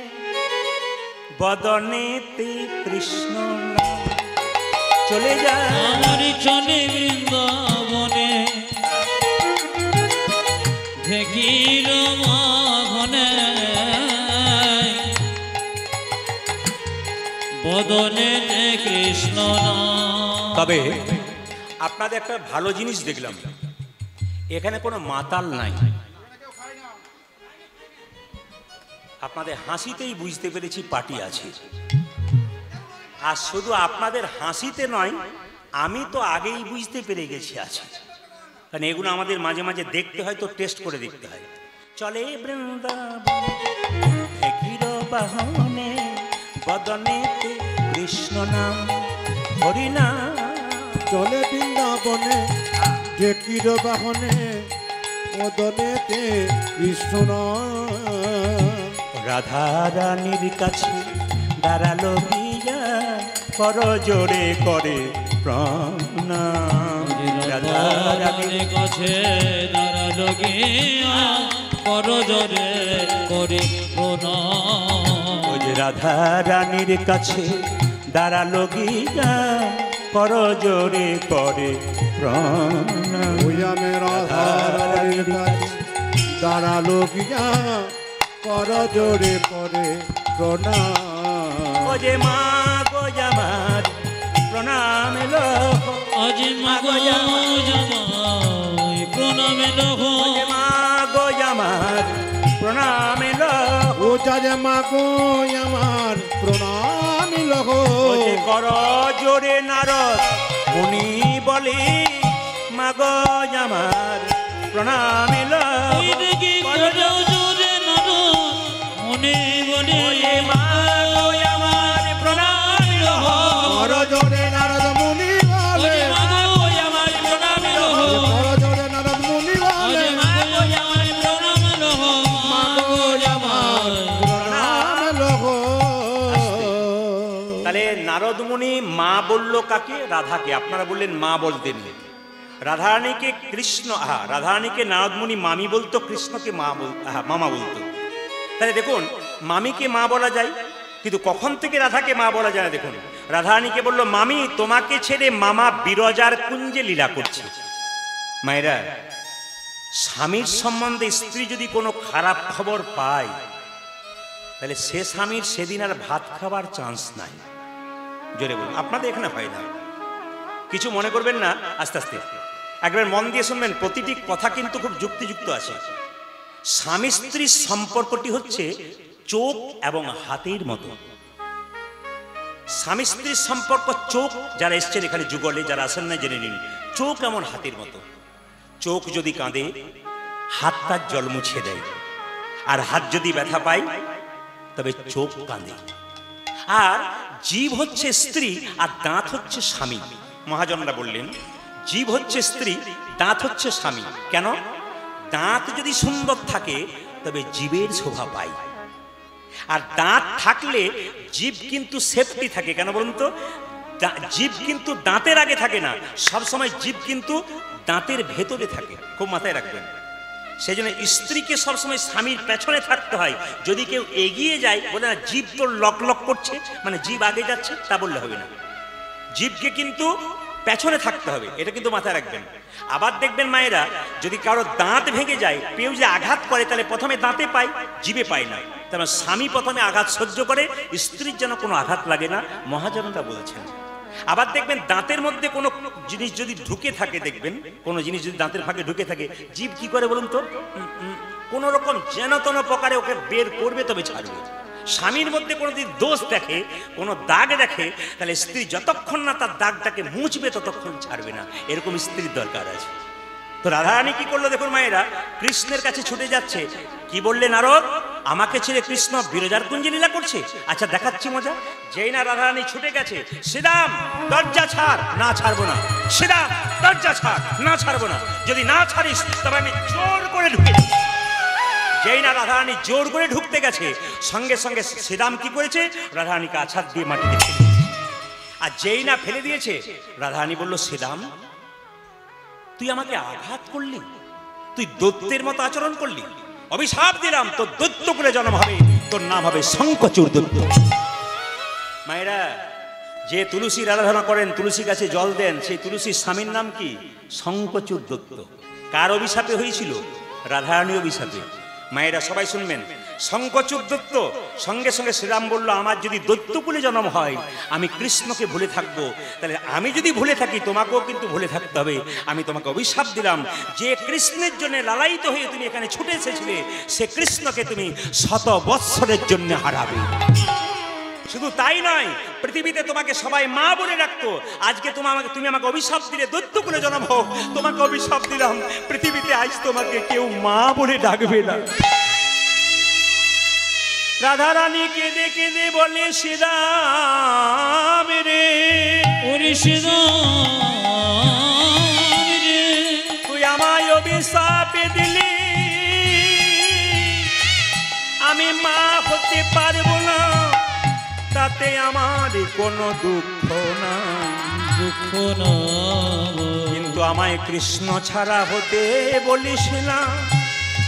বদনেতে কৃষ্ণ নাম। চলে যায় আমারি চলে বৃন্দাবনে ঢেকির বাহনে, বদনে কৃষ্ণ নাম। তবে আপনাদের একটা ভালো জিনিস দেখলাম, এখানে কোনো মাতাল নাই। আপনাদের হাসিতেই বুঝতে পেরেছি পার্টি আছে। আর শুধু আপনাদের হাসিতে নয়, আমি তো আগেই বুঝতে পেরে গেছি আছে। কারণ এগুলো আমাদের মাঝে মাঝে দেখতে হয়, তো টেস্ট করে দেখতে হয়। চলে বৃন্দাবনে বাহনে, বদনেতে কৃষ্ণ নাম হরিনা। চলে বৃন্দাবনে ঢেকির বাহনে, বদনেতে কৃষ্ণ নাম। রাধা রানীর কাছে দাঁড়ালো গিয়া, কর জোরে করে প্রণাম। রাধা রানীর কাছে দাঁড়ালো গিয়া, কর জোরে করে প্রণাম। ওই যে রাধা রানীর কাছে দাঁড়ালো গিয়া, কর জোরে করে প্রণাম। ওই আমি রাধা রানীর কাছে দাঁড়ালো গিয়া, কর জোরে করে প্রণাম। ও যে মা গো আমার প্রণাম এলো, আজ মা গো জামাই প্রণাম এলো, মা গো আমার প্রণাম এলো। ও যারে মা গো আমার প্রণাম লহ। ও যে কর জোরে নারদ মুনি বলে, মা গো আমার প্রণাম এলো। জোরে নারদ মুনি বলে, মা গো আমার প্রণাম এলো। কর জোরে নারদ মুনি বলে, মা গো আমার প্রণাম এলো, কর জোরে নারদ মুনি বলে, মা গো আমার প্রণাম এলো, মা গো আমার প্রণাম লহ। তাহলে নারদ মুনি মা বলল কাকে? রাধাকে। আপনারা বললেন মা বলতেন। রাধারানীকে কৃষ্ণ, রাধারানীকে নারদ মুনি মামি বলতো, কৃষ্ণকে মামা বলতো। তাহলে দেখুন, মামিকে মা বলা যায়, কিন্তু কখন থেকে রাধাকে মা বলা যায় না। দেখুন, রাধারানীকে বললো মামি, তোমাকে ছেড়ে মামা বিরজার কুঞ্জে লীলা করছে। মায়েরা, স্বামীর সম্বন্ধে স্ত্রী যদি কোনো খারাপ খবর পায়, তাহলে সে স্বামীর সেদিন আর ভাত খাবার চান্স নাই। জোরে বলুন, আপনাদের এখানে হয় না, কিছু মনে করবেন না। আস্তে আস্তে একবার মন দিয়ে শুনবেন, প্রতিটি কথা কিন্তু খুব যুক্তিযুক্ত আছে। স্বামী স্ত্রীর সম্পর্কটি হচ্ছে চোখ এবং হাতের মতো। স্বামী স্ত্রীর সম্পর্ক চোখ, যারা এসছেন এখানে যুগলে, যারা আসেন না জেনে নিন। চোখ এমন হাতের মতো। চোখ যদি কাঁদে, হাত তার জল মুছে দেয়। আর হাত যদি ব্যথা পায়, তবে চোখ কাঁদে। আর জীব হচ্ছে স্ত্রী, আর দাঁত হচ্ছে স্বামী। মহাজনরা বললেন জীব হচ্ছে স্ত্রী, দাঁত হচ্ছে স্বামী। কেন? দাঁত যদি সুন্দর থাকে, তবে জীবের শোভা পায়। আর দাঁত থাকলে জীব কিন্তু সেফটি থাকে। কেন বলুন তো? জীব কিন্তু দাঁতের আগে থাকে না, সবসময় জীব কিন্তু দাঁতের ভেতরে থাকে, খুব মাথায় রাখবেন। সেই জন্য স্ত্রীকে সবসময় স্বামীর পেছনে থাকতে হয়। যদি কেউ এগিয়ে যায়, বলে না জীব তোর লক লক করছে, মানে জীব আগে যাচ্ছে, তা বললে হবে না। জীবকে কিন্তু পেছনে থাকতে হবে, এটা কিন্তু মাথায় রাখবেন। আবার দেখবেন মায়েরা, যদি কারো দাঁত ভেঙে যায়, কেউ যে আঘাত করে, তাহলে প্রথমে দাঁতে পায়, জিভে পায় না। তাহলে স্বামী প্রথমে আঘাত সহ্য করে, স্ত্রীর যেন কোনো আঘাত লাগে না, মহাজনরা বলেছেন। আবার দেখবেন দাঁতের মধ্যে কোনো জিনিস যদি ঢুকে থাকে, দেখবেন কোনো জিনিস যদি দাঁতের ফাঁকে ঢুকে থাকে, জীব কি করে বলুন তো, কোন রকম যেন তেন প্রকারে ওকে বের করবে, তবে ছাড়বে। স্বামীর মধ্যে কোনো যদি দোষ দেখে, কোনো দাগ দেখে, তাহলে স্ত্রী যতক্ষণ না তার দাগটাকে মুছবে ততক্ষণ ছাড়বে না। এরকম স্ত্রীর দরকার আছে। তো রাধারানী কি করলো দেখুন মায়েরা, কৃষ্ণের কাছে ছুটে যাচ্ছে। কি বললে নারদ, আমাকে ছেড়ে কৃষ্ণ বিরজার কুঞ্জে লীলা করছে? আচ্ছা দেখাচ্ছি মজা। যেই না রাধারানী ছুটে গেছে, শ্রীরাম দরজা ছাড়, না ছাড়বো না। শ্রীরাম দরজা ছাড়, না ছাড়বো না। যদি না ছাড়িস তবে আমি জোর করে ঢুকে। যেই না রাধারানী জোর করে ঢুকতে গেছে, সঙ্গে সঙ্গে শ্রীরাম কি করেছে, রাধারানীকে আছাড় দিয়ে মাটিতে ফেলে দিয়েছে। আর যেই না ফেলে দিয়েছে, রাধারানী বলল, শ্রীরাম তুই আমাকে আঘাত করলি, তুই দৈত্যের মতো আচরণ করলি, অভিশাপ দিলাম তোর দৈত্য করে জন্ম হবে, তোর নাম হবে শঙ্খচূড় দৈত্য। মায়েরা, যে তুলসীর আরাধনা করেন, তুলসী গাছে জল দেন, সেই তুলসীর স্বামীর নাম কি? শঙ্খচূড় দৈত্য। কার অভিশাপে হয়েছিল? রাধারানী অভিশাপে। মায়েরা সবাই শুনবেন, শঙ্খচূড় দৈত্য। সঙ্গে সঙ্গে শ্রীরাম বলল, আমার যদি দৈত্যকুলে জন্ম হয়, আমি কৃষ্ণকে ভুলে থাকবো, তাহলে আমি যদি ভুলে থাকি তোমাকেও কিন্তু ভুলে থাকতে হবে। আমি তোমাকে অভিশাপ দিলাম, যে কৃষ্ণের জন্য লালায়িত হয়ে তুমি এখানে ছুটে এসেছিলে, সে কৃষ্ণকে তুমি 100 বৎসরের জন্য হারাবে। শুধু তাই নয়, পৃথিবীতে তোমাকে সবাই মা বলে ডাকতো। আজকে তুমি আমাকে অভিশাপ দিলে দৈত্যকুলে জন্ম হোক, তোমাকে অভিশাপ দিলাম, পৃথিবীতে আজ তোমাকে কেউ মা বলে ডাকবে না। রাধারানী কেঁদে কেঁদে বলে, শ্রীরাম রে, ওরে শ্রীরাম রে, তুই আমায় অভিশাপ দিলি, আমি মা হতে পারবো না, তাতে আমার কোনো দুঃখ না, দুঃখ না। কিন্তু আমায় কৃষ্ণ ছাড়া হতে বলিস না।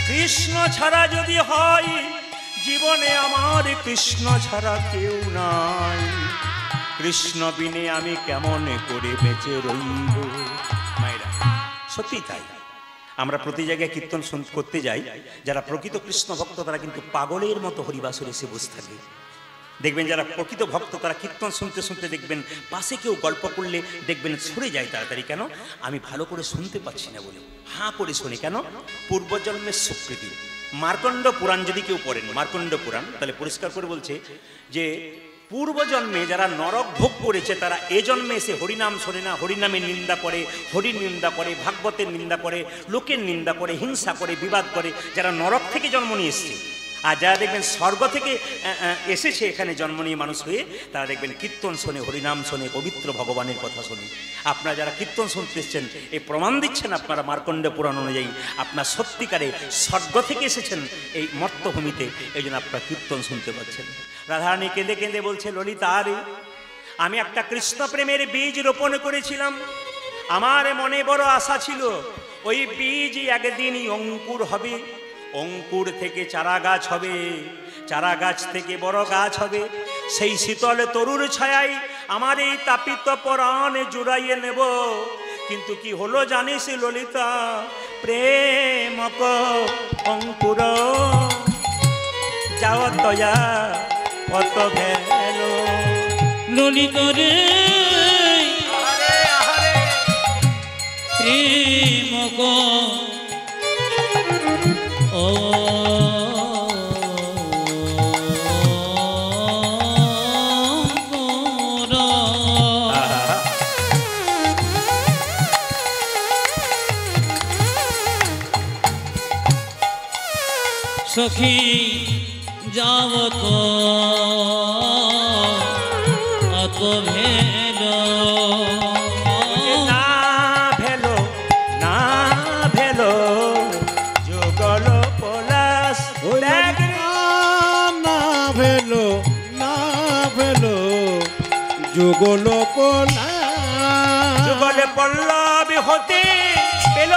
কৃষ্ণ ছাড়া যদি হয়, জীবনে আমার কৃষ্ণ ছাড়া কেউ নাই। কৃষ্ণ বিনে আমি কেমন করে বেঁচে রইব। মায়েরা, সত্যি তাই। আমরা প্রতি জায়গায় কীর্তন করতে যাই, যারা প্রকৃত কৃষ্ণ ভক্ত তারা কিন্তু পাগলের মতো হরিবাসরে এসে বসে থাকে। দেখবেন যারা প্রকৃত ভক্ত তারা কীর্তন শুনতে শুনতে দেখবেন পাশে কেউ গল্প করলে দেখবেন সরে যায় তাড়াতাড়ি। কেন? আমি ভালো করে শুনতে পাচ্ছি না বলে হাঁ করে শুনি। কেন? পূর্বজন্মের স্বীকৃতি। মার্কণ্ড পুরাণ যদি কেউ পড়েন, মার্কণ্ড পুরাণ, তাহলে পরিষ্কার করে বলছে যে পূর্বজন্মে যারা নরক ভোগ করেছে তারা এ জন্মে এসে হরিনাম শোনে না, হরিনামের নিন্দা করে, হরির নিন্দা করে, ভাগবতের নিন্দা করে, লোকের নিন্দা করে, হিংসা করে, বিবাদ করে, যারা নরক থেকে জন্ম নিয়ে এসছে। আর যারা দেখবেন স্বর্গ থেকে এসেছে এখানে জন্ম নিয়ে মানুষ হয়ে, তারা দেখবেন কীর্তন শোনে, হরিনাম শোনে, পবিত্র ভগবানের কথা শোনে। আপনারা যারা কীর্তন শুনতে এসছেন, এই প্রমাণ দিচ্ছেন আপনারা মার্কণ্ড পুরাণ অনুযায়ী আপনার সত্যিকারে স্বর্গ থেকে এসেছেন এই মর্তভূমিতে, এই জন্য আপনারা কীর্তন শুনতে পাচ্ছেন। রাধারানী কেঁদে কেঁদে বলছে, ললিতা রে, আমি একটা কৃষ্ণ প্রেমের বীজ রোপণ করেছিলাম, আমার মনে বড় আশা ছিল ওই বীজ একদিনই অঙ্কুর হবে, অঙ্কুর থেকে চারা গাছ হবে, চারা গাছ থেকে বড় গাছ হবে, সেই শীতল তরুর ছায়ায় আমার এই তাপিত পরাণ জুড়াইয়ে নেব। কিন্তু কি হলো জানিস ললিতা, প্রেমক অঙ্কুর যাও তয়া কত ভেল। ললিতা রে, প্রেমক ও সখী যাও তো অত ভেল, না ভেলো না ভেলো যুগল পলাশ, না ভেলো না ভেলো যুগল কোলা যুগল পল্লব হতে পেল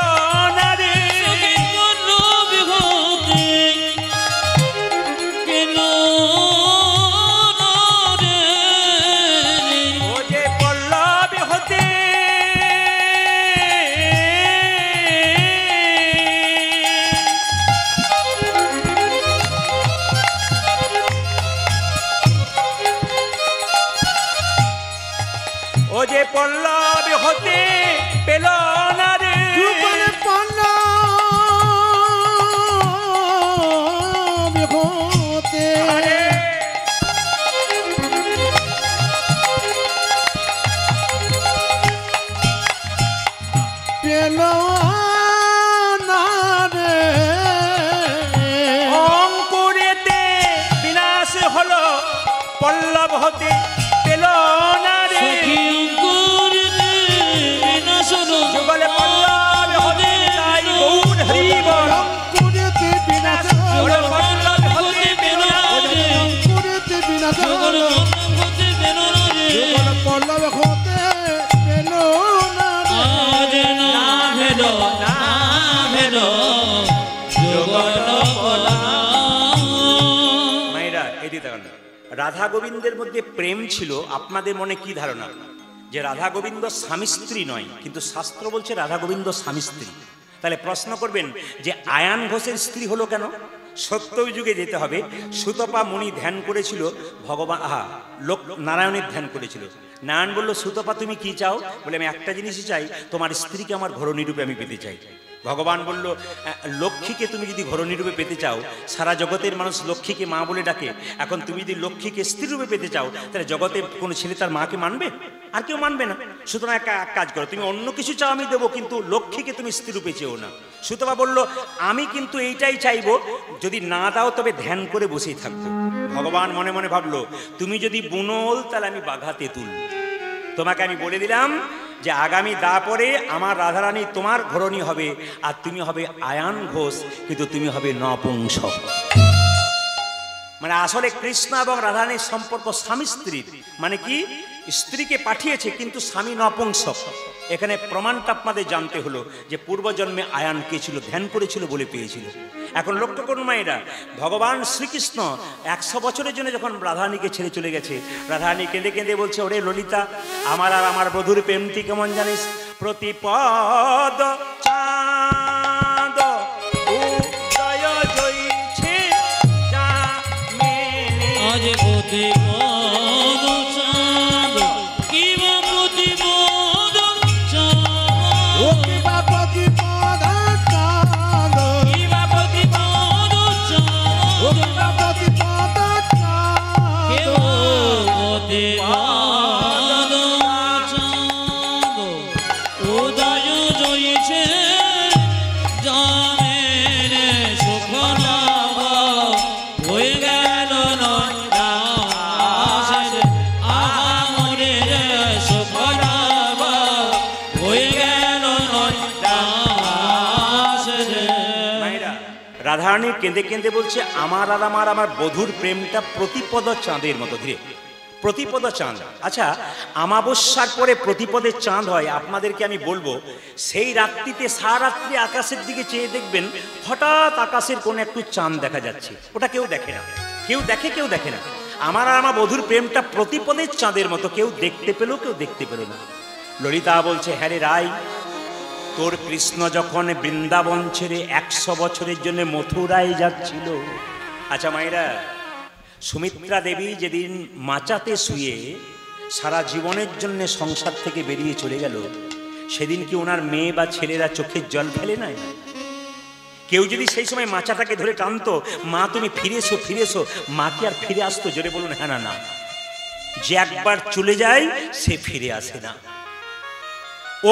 না রে পল্লব হতে পেল না রে। ও যে পল্লব হতে ও যে পল্লব হতে পেল না রে যুগল পল্লব হতে আরে পেল না রে অঙ্কুরেতে বিনাশ হলো পল্লব হতে পেল না রে সখী অঙ্কুরেতে বিনাশ হলো যুগল পল্লব হতে তাই গৌর হরি বল অঙ্কুরেতে বিনাশ যুগল পল্লব হতে পেল না রে অঙ্কুরেতে বিনাশ যুগল পল্লব হতে পেল না রে। যুগল পল্লব হতে পেল না রে আজ না ভেদ না ভেদ যুগল পল্লব। মায়েরা এদিকে তাকান। রাধা গোবিন্দের মধ্যে প্রেম ছিল, আপনাদের মনে কি ধারণা যে রাধা গোবিন্দ স্বামী স্ত্রী নয়, কিন্তু শাস্ত্র বলছে রাধা গোবিন্দ স্বামী স্ত্রী। তাহলে প্রশ্ন করবেন যে আয়ান ঘোষের স্ত্রী হলো কেন? সত্যযুগে যেতে হবে। সুতপা মুনি ধ্যান করেছিল ভগবান লোক নারায়ণের ধ্যান করেছিল। নারায়ণ বলল, সুতপা তুমি কি চাও? বলে আমি একটা জিনিসই চাই, তোমার স্ত্রীকে আমার ঘরণী রূপে আমি পেতে চাই। ভগবান বলল, লক্ষ্মীকে তুমি যদি ঘরণী রূপে পেতে চাও, সারা জগতের মানুষ লক্ষ্মীকে মা বলে ডাকে, এখন তুমি যদি লক্ষ্মীকে স্ত্রী রূপে পেতে চাও, তাহলে জগতে কোনো ছেলে তার মাকে মানবে? আর কেউ মানবে না। সুতরাং এক কাজ করো, তুমি অন্য কিছু চাও আমি দেবো, কিন্তু লক্ষ্মীকে তুমি স্ত্রী রূপে চেও না। সুতপা বলল, আমি কিন্তু এইটাই চাইবো, যদি না দাও তবে ধ্যান করে বসেই থাকবো। ভগবান মনে মনে ভাবলো, তুমি যদি বুনোল তাহলে আমি বাঘা তেঁতুল। তোমাকে আমি বলে দিলাম যে আগামী দাপরে আমার রাধারানী তোমার ঘরণী হবে, আর তুমি হবে আয়ান ঘোষ, কিন্তু তুমি হবে নপুংসক। মানে আসলে কৃষ্ণ এবং রাধারানীর সম্পর্ক স্বামী স্ত্রীর। মানে কি, স্ত্রীকে পাঠিয়েছে কিন্তু স্বামী নপুংসক। এখানে প্রমাণটা আপনাদের জানতে হলো যে পূর্বজন্মে আয়ান কে ছিল, ধ্যান করেছিল বলে পেয়েছিল। এখন লক্ষ্য করুন মায়েরা, ভগবান শ্রীকৃষ্ণ 100 বছরের জন্য যখন রাধারানীকে ছেড়ে চলে গেছে, রাধারানী কেঁদে কেঁদে বলছে, ওরে ললিতা, আমার আর আমার বধুর প্রেমটি কেমন জানিস? প্রতিপদ চাঁদ উদয় জইছে জামিনী। আজ প্রতিপদ চাঁদ কিবা প্রতিপদ চাঁদ ও কিবা প্রতিপদ চাঁদ কিবা প্রতিপদ চাঁদ ও কিবা প্রতিপদ চাঁদ কেবা প্রতিপদ চাঁদ উদয় জইছে জামেনে সুখ নাম হয়ে গেল নন্দাসের আহামরে সুখ নাম হয়ে গেল নন্দাসের। মায়েরা, রাধারানী কেঁদে কেঁদে বলছে, আমার আর আমার বধুর প্রেমটা প্রতিপদ চাঁদের মতো। ধীরে প্রতিপদ চাঁদ। আচ্ছা, আমাবস্যার পরে প্রতিপদের চাঁদ হয়। আপনাদেরকে আমি বলবো, সেই রাত্রিতে সারারাত্রি আকাশের দিকে চেয়ে দেখবেন, হঠাৎ আকাশের কোনো একটু চাঁদ দেখা যাচ্ছে। ওটা কেউ দেখে না, কেউ দেখে কেউ দেখে না। আমার আর আমার বধুর প্রেমটা প্রতিপদের চাঁদের মতো, কেউ দেখতে পেল কেউ দেখতে পেল না। ললিতা বলছে, হ্যাঁ রে রাই, তোর কৃষ্ণ যখন বৃন্দাবন ছেড়ে 100 বছরের জন্য মথুরায় যাচ্ছিল। আচ্ছা মায়েরা, সুমিত্রা দেবী যেদিন মাচাতে শুয়ে সারা জীবনের জন্য সংসার থেকে বেরিয়ে চলে গেল, সেদিন কি ওনার মেয়ে বা ছেলেরা চোখের জল ফেলে নাই? কেউ যদি সেই সময় মাচাটাকে ধরে টানতো, মা তুমি ফিরে এসো ফিরে এসো, মা কি আর ফিরে আসতো? জোরে বলুন হ্যাঁ না না। যে একবার চলে যায় সে ফিরে আসে না।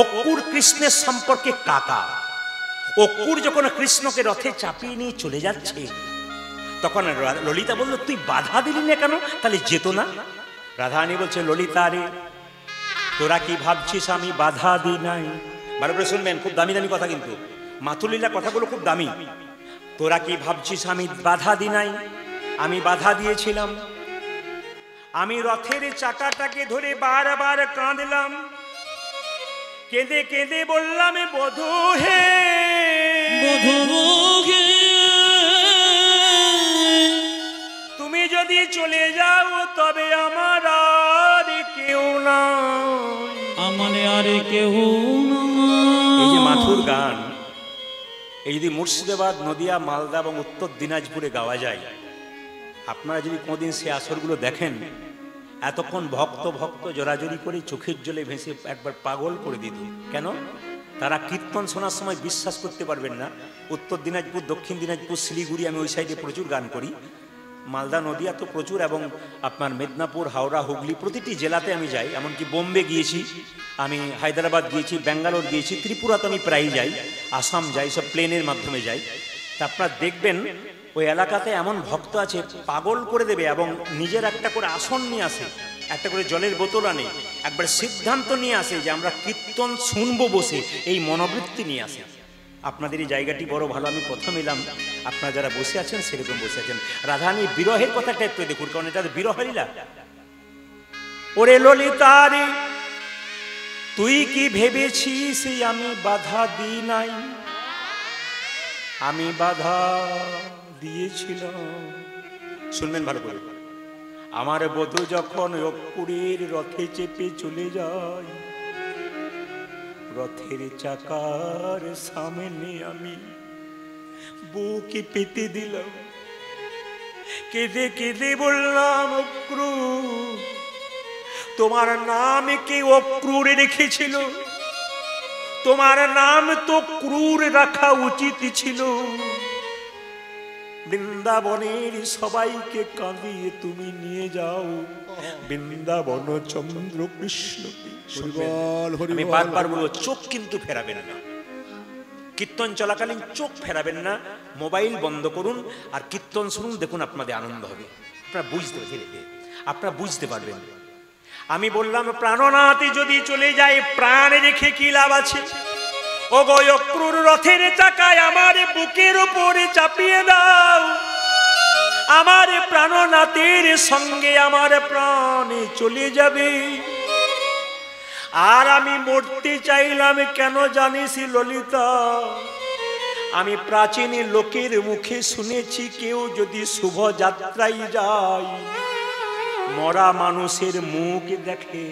অক্কুর কৃষ্ণের সম্পর্কে কাকা। অক্কুর যখন কৃষ্ণকে রথে চাপিয়ে নিয়ে চলে যাচ্ছে, তখন ললিতা বলল, তুই বাধা দিলি না কেন? তাহলে যেত না। রাধারানী বলছে, ললিতা রে, তোরা কি ভাবছিস আমি বাধা দিই নাই? ভালো করে শুনবেন, খুব দামি দামি কথা, কিন্তু মাথুলীলা কথাগুলো খুব দামি। তোরা কি ভাবছিস আমি বাধা দিই নাই? আমি বাধা দিয়েছিলাম। আমি রথের চাকাটাকে ধরে বারবার কাঁদলাম, কেঁদে কেঁদে বললাম বধূ হে, তুমি যদি চলে যাও তবে আমার আর কেউ না, আমার আর কেউ না। এই যে মাথুর গান, এই যদি মুর্শিদাবাদ, নদিয়া, মালদা এবং উত্তর দিনাজপুরে গাওয়া যায়, আপনারা যদি কোনোদিন সে আসরগুলো দেখেন, এতক্ষণ ভক্ত ভক্ত জোরাজোরি করে চোখের জলে ভেসে একবার পাগল করে দিত। কেন? তারা কীর্তন শোনার সময় বিশ্বাস করতে পারবেন না, উত্তর দিনাজপুর, দক্ষিণ দিনাজপুর, শিলিগুড়ি, আমি ওই সাইডে প্রচুর গান করি, মালদা, নদিয়া তো প্রচুর, এবং আপনার মেদিনীপুর, হাওড়া, হুগলি, প্রতিটি জেলাতে আমি যাই, এমনকি বোম্বে গিয়েছি, আমি হায়দ্রাবাদ গিয়েছি, ব্যাঙ্গালোর গিয়েছি, ত্রিপুরা তো আমি প্রায়ই যাই, আসাম যাই, সব প্লেনের মাধ্যমে যাই। তা আপনারা দেখবেন ওই এলাকাতে এমন ভক্ত আছে পাগল করে দেবে, এবং নিজের একটা করে আসন নিয়ে আসে, একটা করে জলের বোতল আনে, একবার সিদ্ধান্ত নিয়ে আসে যে আমরা কীর্তন শুনবো বসে, এই মনোবৃত্তি নিয়ে আসে। আপনাদের এই জায়গাটি বড় ভালো, আমি প্রথম এলাম, আপনারা যারা বসে আছেন সেরকম বসে আছেন। রাধারানী বিরহের কথাটা একটু দেখুন, কারণ এটা বিরহলীলা। ওরে ললিতারে তুই কি ভেবেছিস আমি বাধা দিই নাই, আমি বাধা দিয়েছিলাম। শুনবেন ভালো করে, আমার বধূ যখন অক্কুরের রথে চেপে চলে যায়, রথের চাকার সামনে আমি বুকে পেতে দিলাম, কেঁদে কেঁদে বললাম অক্রূর, তোমার নাম কে অক্রূর রেখেছিল? তোমার নাম তো ক্রূর রাখা উচিত ছিল। বৃন্দাবনের সবাইকে কাঁদিয়ে তুমি নিয়ে যাও বৃন্দাবন চন্দ্র কৃষ্ণকে। আমি বারবার বলবো, চোখ কিন্তু ফেরাবেন না, কীর্তন চলাকালীন চোখ ফেরাবেন না, মোবাইল বন্ধ করুন আর কীর্তন শুনুন, দেখুন আপনাদের আনন্দ হবে, আপনারা বুঝতে ধীরে আপনারা বুঝতে পারবেন। আমি বললাম প্রাণনাথে যদি চলে যায় প্রাণ রেখে কি লাভ আছে? ও গো অক্রূর রথের চাকায় আমার বুকের উপরে চাপিয়ে দাও, আমার প্রাণনাথের সঙ্গে আমার প্রাণে চলে যাবে। আর আমি মরতে চাইলাম কেন জানিস ললিতা? আমি প্রাচীন লোকের মুখে শুনেছি কেউ যদি শুভ যাত্রায় যায়, মরা মানুষের মুখ দেখে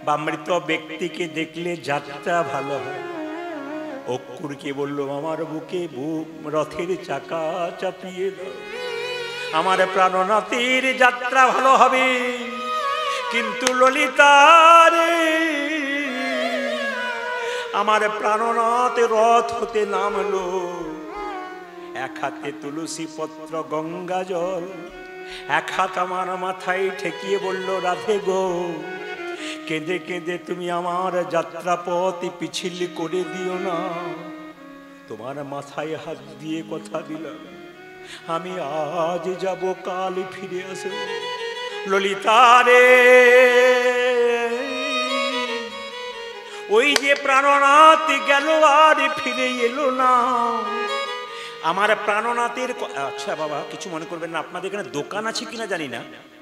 বা মৃত ব্যক্তিকে দেখলে যাত্রা ভালো হয়। অক্রূরকে বলল আমার বুকে বুক রথের চাকা চাপিয়ে দাও, আমার প্রাণনাথের যাত্রা ভালো হবে। কিন্তু ললিতারে আমার প্রাণনাথ রথ হতে নামলো, এক হাতে তুলসী পত্র গঙ্গা জল, এক হাত আমার মাথায় ঠেকিয়ে বলল রাধে গো, কেঁদে কেঁদে তুমি আমার যাত্রাপথ পিছিল করে দিও না। তোমার মাথায় হাত দিয়ে কথা দিলাম, আমি আজ যাব কাল ফিরে আসব। ললিতারে ওই যে প্রাণনাথ গেল আর ফিরে এলো না। আমার প্রাণনাথের আচ্ছা বাবা কিছু মনে করবেন না, আপনাদের এখানে দোকান আছে কিনা জানি না,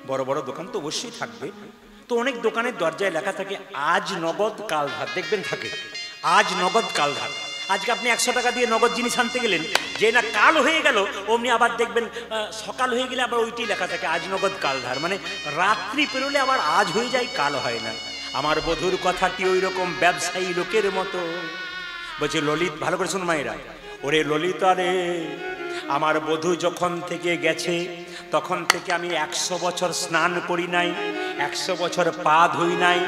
বড় বড় দোকান তো অবশ্যই থাকবে। তো অনেক দোকানের দরজায় লেখা থাকে আজ নগদ কাল ধার, দেখবেন থাকে আজ নগদ কাল ধার। আজকে আপনি 100 টাকা দিয়ে নগদ জিনিস আনতে গেলেন, যে না কাল হয়ে গেল অমনি আবার দেখবেন সকাল হয়ে গেলে আবার ওইটি লেখা থাকে আজ নগদ কাল ধার, মানে রাত্রি পেরোলে আবার আজ হয়ে যায় কাল হয় না। আমার বধূর কথাটি ওই রকম ব্যবসায়ী লোকের মতো। বলছে ললিত, ভালো করে শুন মায়েরা, ওরে ললিতা রে, আমার বধূ যখন থেকে গেছে তখন থেকে আমি 100 বছর স্নান করি নাই, 100 বছর পা ধুই নাই,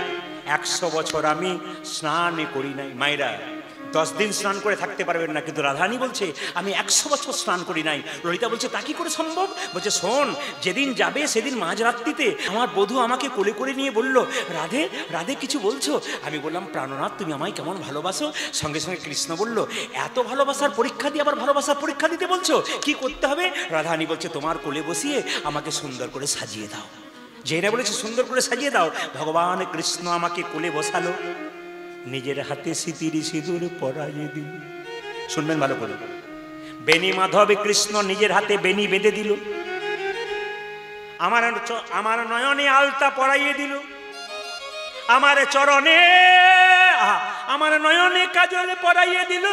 100 বছর আমি স্নান করি নাই। মায়েরা 10 দিন স্নান করে থাকতে পারবেন না, কিন্তু রাধারানী বলছে আমি 100 বছর স্নান করি নাই। ললিতা বলছে তা কি করে সম্ভব? বলছে শোন, যেদিন যাবে সেদিন মাঝরাত্রিতে আমার বধূ আমাকে কোলে করে নিয়ে বলল রাধে রাধে কিছু বলছো? আমি বললাম প্রাণনাথ তুমি আমায় কেমন ভালোবাসো। সঙ্গে সঙ্গে কৃষ্ণ বলল এত ভালোবাসার পরীক্ষা দিয়ে আবার ভালোবাসার পরীক্ষা দিতে বলছো, কি করতে হবে? রাধারানী বলছে তোমার কোলে বসিয়ে আমাকে সুন্দর করে সাজিয়ে দাও। যেটা বলেছে সুন্দর করে সাজিয়ে দাও, ভগবান কৃষ্ণ আমাকে কোলে বসালো, নিজের হাতে সিঁতির সিঁদুর পরাইয়ে দিল। শুনবেন ভালো করে, বেনি মাধব কৃষ্ণ নিজের হাতে বেনি বেঁধে দিল। আমার নয়নে আলতা পরাইয়ে দিল, আমার চরণে আমার নয়নে কাজল পরাইয়ে দিল,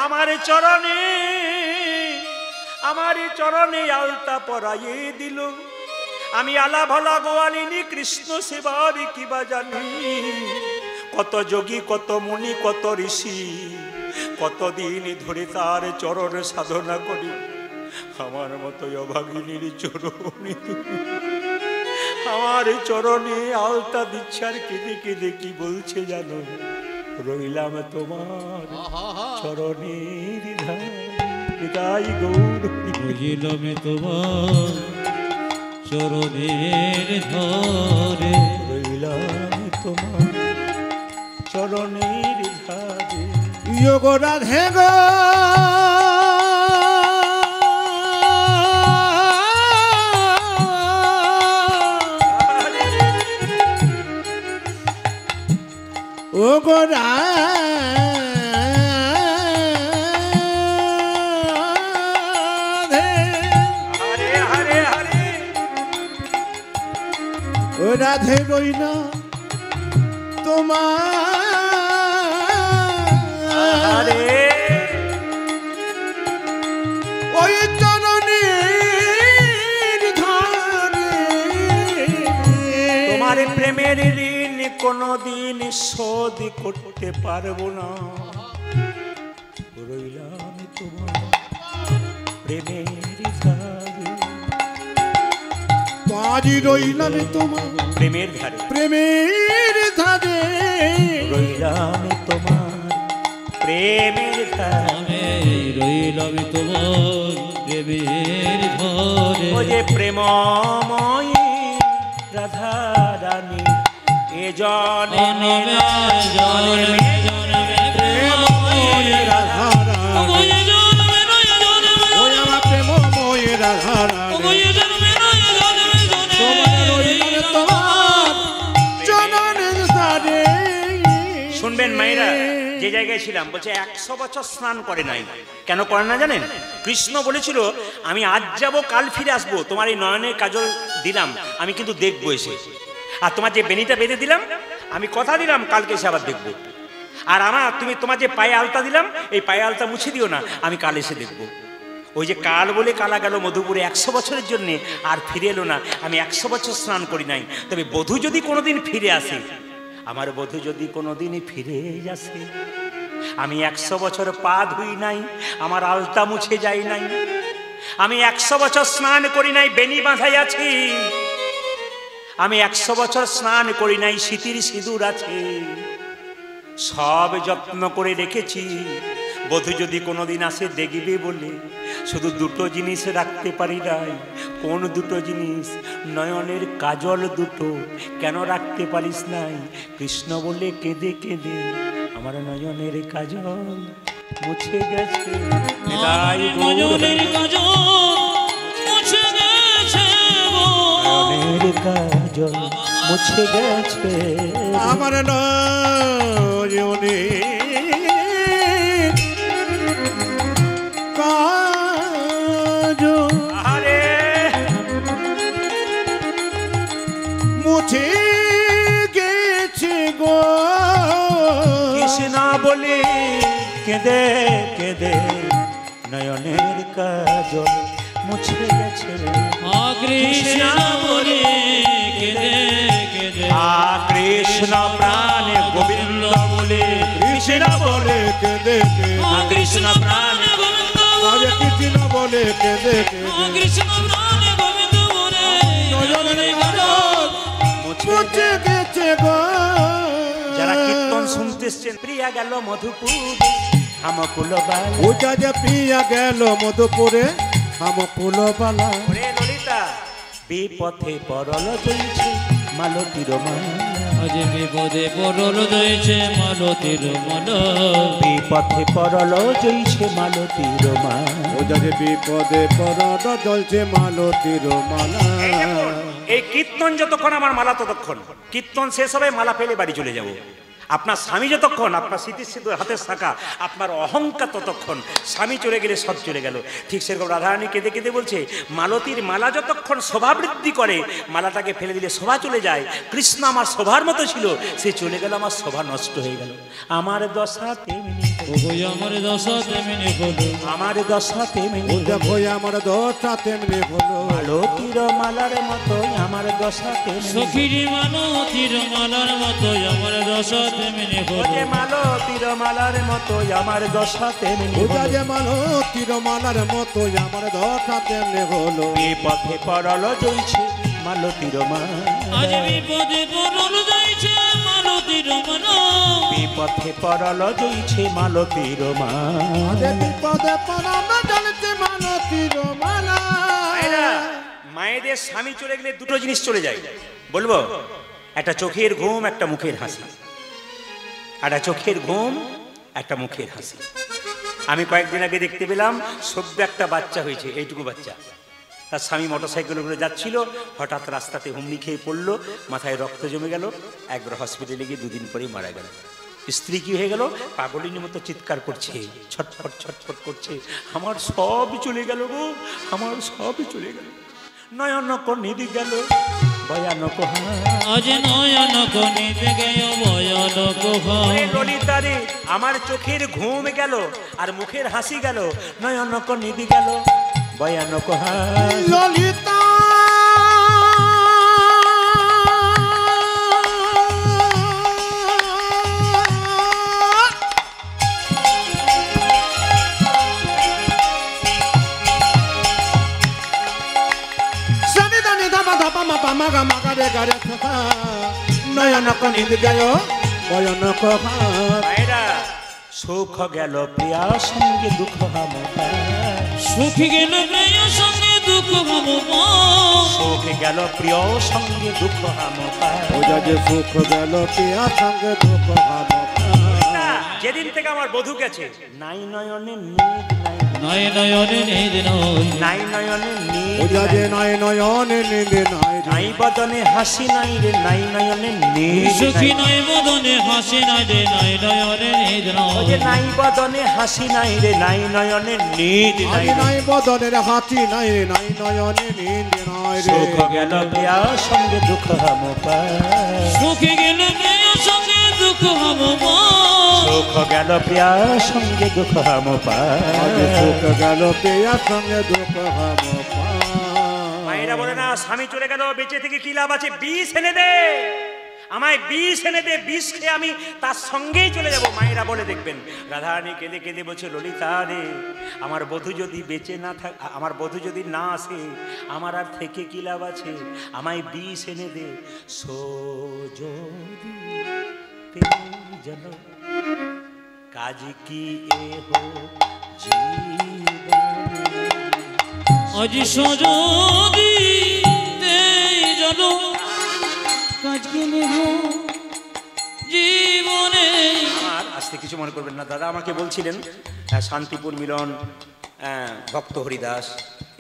আমার চরণে আলতা পরাইয়ে দিল। আমি আলা ভলা গোয়ালিনী কৃষ্ণ সেবার কি বা জানি, কত যোগী কত মুনি কত ঋষি কতদিন ধরে তার চরণ সাধনা করি, আমার মতো অভাগিনীর চরণে আমার চরণে আলতা দিচ্ছে আর কেঁদে কেঁদে কি বলছে জানো, রইলাম তোমার চরণের ধারে গৌর, রইলাম তোমার চরণের ধারে, রইলাম তোমার চরণের ধারে। যোগ রাধে গো ও গো রাধে, হরে হরে হরে ও রাধে রইলা তোমার ওই চরণের ধারে, তোমার প্রেমের ঋণ কোনদিন শোধ করতে পারবো না, রইলাম তোমার প্রেমের ধারে, বাড়ি রইলাম তোমার প্রেমের ধারে, প্রেমের ধারে, রইলাম তোমার প্রেমের ধারে, রইলাম তোমার প্রেমের ধারে। ও যে প্রেমময়ী রাধা রানী এ জনমে জনমে প্রেমময় রাধা রানী, ওই আমার প্রেমময় রাধা রানী, তোমার রইলাম তোমার চরণের ধারে। শুনবেন মায়েরা, যে জায়গায় ছিলাম বলছে 100 বছর স্নান করে নাই, কেন করে না জানেন? কৃষ্ণ বলেছিল আমি আজ যাব কাল ফিরে আসবো, তোমার এই নয়নের কাজল দিলাম আমি কিন্তু দেখবো এসে, আর তোমার যে বেনিটা বেঁধে দিলাম আমি কথা দিলাম কালকে এসে আবার দেখবো, আর তোমার যে পায়ে আলতা দিলাম এই পায়ে আলতা মুছে দিও না, আমি কাল এসে দেখবো। ওই যে কাল বলে কালা গেল মধুপুরে 100 বছরের জন্যে, আর ফিরে এলো না। আমি 100 বছর স্নান করি নাই, তবে বধূ যদি কোনোদিন ফিরে আসে, আমার বধূ যদি কোনোদিন ফিরে আসে, আমি 100 বছর পা ধুই নাই, আমার আলতা মুছে যাই নাই, আমি 100 বছর স্নান করি নাই, বেনি বাঁধাই আছি, আমি 100 বছর স্নান করি নাই, সিঁতির সিঁদুর আছে, সব যত্ন করে রেখেছি। বধূ যদি কোনোদিন আসে দেখবে বলে, শুধু দুটো জিনিস রাখতে পারি নাই। কোন দুটো জিনিস? নয়নের কাজল দুটো। কেন রাখতে পারিস নাই? কৃষ্ণ বলে কেঁদে কেঁদে আমার নয়নের কাজল মুছে গেছে। নয়নের কাজল মুছে গেছে, নয়নের কাজল মুছে গেছে আমার নয়নে কাজল আরে মুছে গেছে গো। কৃষ্ণ বলে কেঁদে কেঁদে নয়নের কাজল মুছে গেছে। কৃষ্ণ বলে কেঁদে কেঁদে, কৃষ্ণ প্রাণে গোবিন্দ বলে, কৃষ্ণ বলে কেঁদে কেঁদে, কৃষ্ণ প্রাণ গোবিন্দ আরে কৃষ্ণ বলে কেঁদে কেঁদে, কৃষ্ণ প্রাণ গোবিন্দ বলে নয়নের কাজল মুছে গেছে গো। যারা কীর্তন শুনতে এসছেন, প্রিয়া গেল মধুপুর হামকুল বালা। ওটা যে প্রিয়া গেল মধুপুরে হামকুল বালা। ওরে ললিতা, বিপথে পরল চলছে মালতীর মালা। আজ বিপদে পরল জয়ছে মালতীর মালা, বিপথে পরল জইছে মালতীর মালা। ওটা যে বিপদে পরল জ্বলছে মালতীর মালা। এই কীর্তন যতক্ষণ আমার মালা ততক্ষণ, কীর্তন শেষ হবে মালা ফেলে বাড়ি চলে যাব। আপনার স্বামী যতক্ষণ আপনার স্মৃতির হাতের শাখা, আপনার অহংকার ততক্ষণ। স্বামী চলে গেলে সব চলে গেল। ঠিক সেরকম রাধারানী কেঁদে কেঁদে বলছে, মালতীর মালা যতক্ষণ শোভা বৃদ্ধি করে, মালাটাকে ফেলে দিলে শোভা চলে যায়। কৃষ্ণ আমার শোভার মতো ছিল, সে চলে গেল, আমার শোভা নষ্ট হয়ে গেল। আমার দশা তেমনি, আমার দশা তেমনি হলো, আমার দশা তেমনি, দেখো আমার দশা তেমনি হলো। মালতীর মালার মতো আমার দশা তেমনি, সখীর মালতীর মালার মতো আমার দশা তেমনি হলো। মালতীর মালার মতো আমার দশা তেমনি, পূজা যে মালতীর মালার মতো আমার দশা তেমনি হলো। এ পথে পরল জইছে মালতীর আজ মালা, বিপদে পড়ল যাইছে মালতীর মালা, বিপথে পরল জইছে মালতীর মালা। বিপদে পড়ানো জানতে মালতীর মালা। মায়েদের স্বামী চলে গেলে দুটো জিনিস চলে যায়, বলবো, একটা চোখের ঘুম, একটা মুখের হাসি। একটা চোখের ঘুম, একটা মুখের হাসি। আমি কয়েকদিন আগে দেখতে পেলাম, সদ্য একটা বাচ্চা হয়েছে, এইটুকু বাচ্চা। তার স্বামী মোটরসাইকেলে করে যাচ্ছিল, হঠাৎ রাস্তাতে হুমড়ি খেয়ে পড়লো, মাথায় রক্ত জমে গেল, একবার হসপিটালে গিয়ে দুদিন পরেই মারা গেল। স্ত্রী কি হয়ে গেল, পাগলিনীর মতো চিৎকার করছে, ছটফট ছটফট করছে, আমার সব চলে গেল গো, আমার সব চলে গেল। নয়ন কনিদি গেল ভয়ানক আজ নয়ন কনিতে গেল ভয়ানক ললিতা রে, আমার চোখের ঘুম গেল আর মুখের হাসি গেল, নয়ন কনিদি গেল ভয়ানক ললিতা মাগা মাগা রে গারে থাকা নয়ন কনিদ গেল ভয়ানক ভাইরা। সুখ গেল প্রিয়া সঙ্গে দুঃখ হামকা, সুখ গেল প্রিয় সঙ্গে দুঃখ হামকা, সুখ গেল প্রিয় সঙ্গে দুঃখ হামকা। ওজা যে সুখ গেল প্রিয়া সঙ্গে দুঃখ হামকা। যেদিন থেকে আমার বধূ গেছে, নাই নয়নে নিদ নাই, নয় নয়নে নিদ নয়, নাই নয়নে নিদ ওজা যে নাই, নাই নয়নে নিদ নাই নাই বদনে হাসি নাই রে, নাই নয়নে নিদ সুখী নাই। নয় বদনে হাসি নাই রে, নয় নয়নে নিদ ও যে নয়, নাই বদনে হাসি নাই রে, নাই নয়নে নিদ নাই আজ রে। নাই বদনের হাতি নাই রে, নাই নয়নে নিদ নাই রে। সুখ গেল প্রিয়া সঙ্গে দুঃখ হামকা, সুখী গেল প্রিয় সঙ্গে দুঃখ হামকা, সুখ গেল প্রিয়া সঙ্গে দুঃখ হামকা। আজ সুখ গেল প্রিয়া সঙ্গে দুঃখ হামকা। মায়েরা বলে না, স্বামী চলে গেল, বেঁচে থেকে কি লাভ আছে, বিষ এনে দে, আমায় বিষ এনে দে, বিষ খেয়ে আমি তার সঙ্গেই চলে যাব। মায়েরা বলে, দেখবেন রাধারানী কেঁদে কেঁদে বলছে, ললিতা রে, আমার বধূ যদি বেঁচে না থাক, আমার বধূ যদি না আসে, আমার আর থেকে কি লাভ আছে, আমায় বিষ এনে দে। সোজদি তেজল কাজ কি এ হো জীবন, আজ সজদি তেজল কাজ গেলে জীবনে। আর আজকে কিছু মনে করবেন না দাদা, আমাকে বলছিলেন শান্তিপুর মিলন, ভক্ত হরিদাস,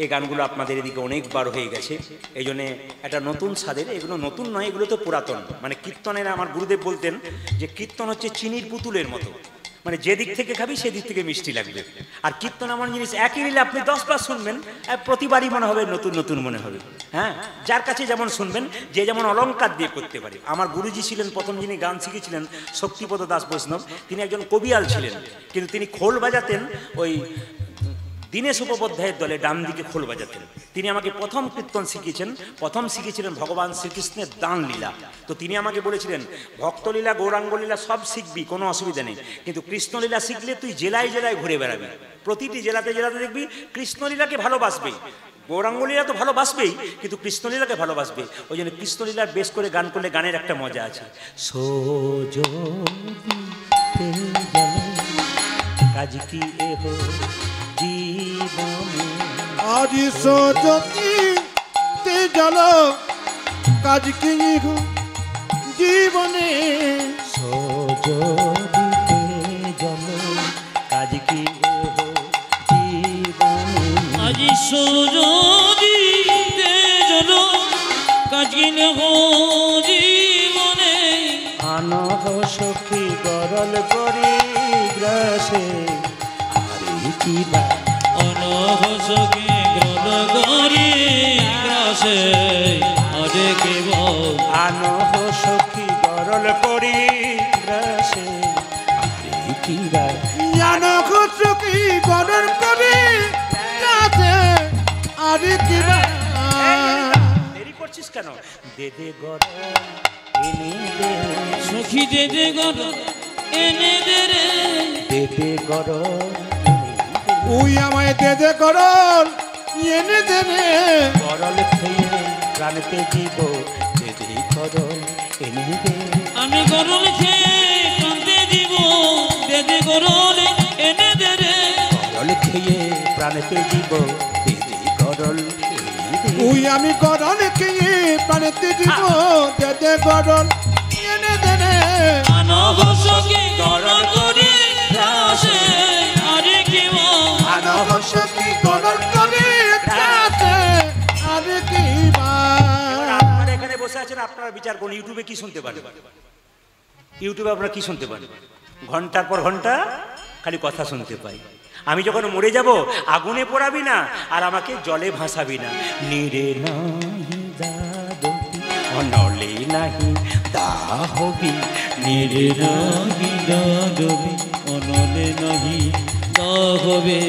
এই গানগুলো আপনাদের এদিকে অনেকবার হয়ে গেছে, এই জন্যে একটা নতুন স্বাদের, এগুলো নতুন নয়, এগুলো তো পুরাতন। মানে কীর্তনের আমার গুরুদেব বলতেন যে কীর্তন হচ্ছে চিনির পুতুলের মতো, মানে যে দিক থেকে খাবি সেদিক থেকে মিষ্টি লাগবে। আর কীর্তন এমন জিনিস, একই নিলে আপনি 10 বার শুনবেন, প্রতিবারই মনে হবে নতুন নতুন মনে হবে। হ্যাঁ, যার কাছে যেমন শুনবেন, যে যেমন অলংকার দিয়ে করতে পারে। আমার গুরুজি ছিলেন প্রথম যিনি গান শিখেছিলেন, শক্তিপদ দাস বৈষ্ণব, তিনি একজন কবিয়াল ছিলেন, কিন্তু তিনি খোল বাজাতেন ওই দীনেশ উপোপাধ্যায়ের দলে ডান দিকে খোল বাজাতেন। তিনি আমাকে প্রথম কীর্তন শিখিয়েছেন, প্রথম শিখেছিলেন ভগবান শ্রীকৃষ্ণের দান লীলা। তো তিনি আমাকে বলেছিলেন, ভক্তলীলা গৌরাঙ্গ লীলা সব শিখবি, কোনো অসুবিধা নেই, কিন্তু কৃষ্ণলীলা শিখলে তুই জেলায় জেলায় ঘুরে বেড়াবি, প্রতিটি জেলাতে জেলাতে দেখবি কৃষ্ণলীলাকে ভালোবাসবে। গৌরাঙ্গলীলা তো ভালোবাসবেই, কিন্তু কৃষ্ণলীলাকে ভালোবাসবে। ওই জন্য কৃষ্ণলীলার বেশ করে গান করলে গানের একটা মজা আছে। কাজ কি এ হো জীবনে, আজ সজতি তেজল কাজ কি হো জীবনে। সজদিতে জল কাজ কি এ হো জীবনে, আজ সজদি তেজল কাজ গেলে জীবনে। আনহ সখী গরল করি গ্রাসে আরে কি বা অনহ সখী গ্রল করি গ্রাসে আরে কেবল আনহ সখী গরল করি গ্রাসে আরে কি বা জানো খুশকি গরম করি যাতে আর কি বা দেরি করছিস কেন? দে দে গরল এনে দে সখী দে দে গরল এনে দে রে দে দে গরল ওই আমায় দে দে গরল এনে দে রে গরল খেয়ে প্রাণতে জীব দে দে গরল এনে দে আমি গরল খেয়ে কান্দে দিব দে দে গরল এনে দে রে গরল খেয়ে প্রাণতে জীব দে দে গরল এনে দে ওই আমি গরল খেয়ে প্রাণেতে দিব দে দে গরল এনে দে রে অনহ সখী গরল করি গ্রাসে আরে কেবল আনহ সখী গরল করি যাতে আর কি বা এবার আপনারা এখানে বসে আছেন, আপনারা বিচার করুন ইউটিউবে কি শুনতে পারেন? ইউটিউবে আপনারা কি শুনতে পারেন? ঘন্টার পর ঘন্টা খালি কথা শুনতে পাই। আমি যখন মরে যাব আগুনে পোড়াবি না আর আমাকে জলে ভাসাবি না। নিরে নাহি দাদবি অনলে নাহি দাহবি নিরে নাহি দাদবি অনলে নাহি দাহবে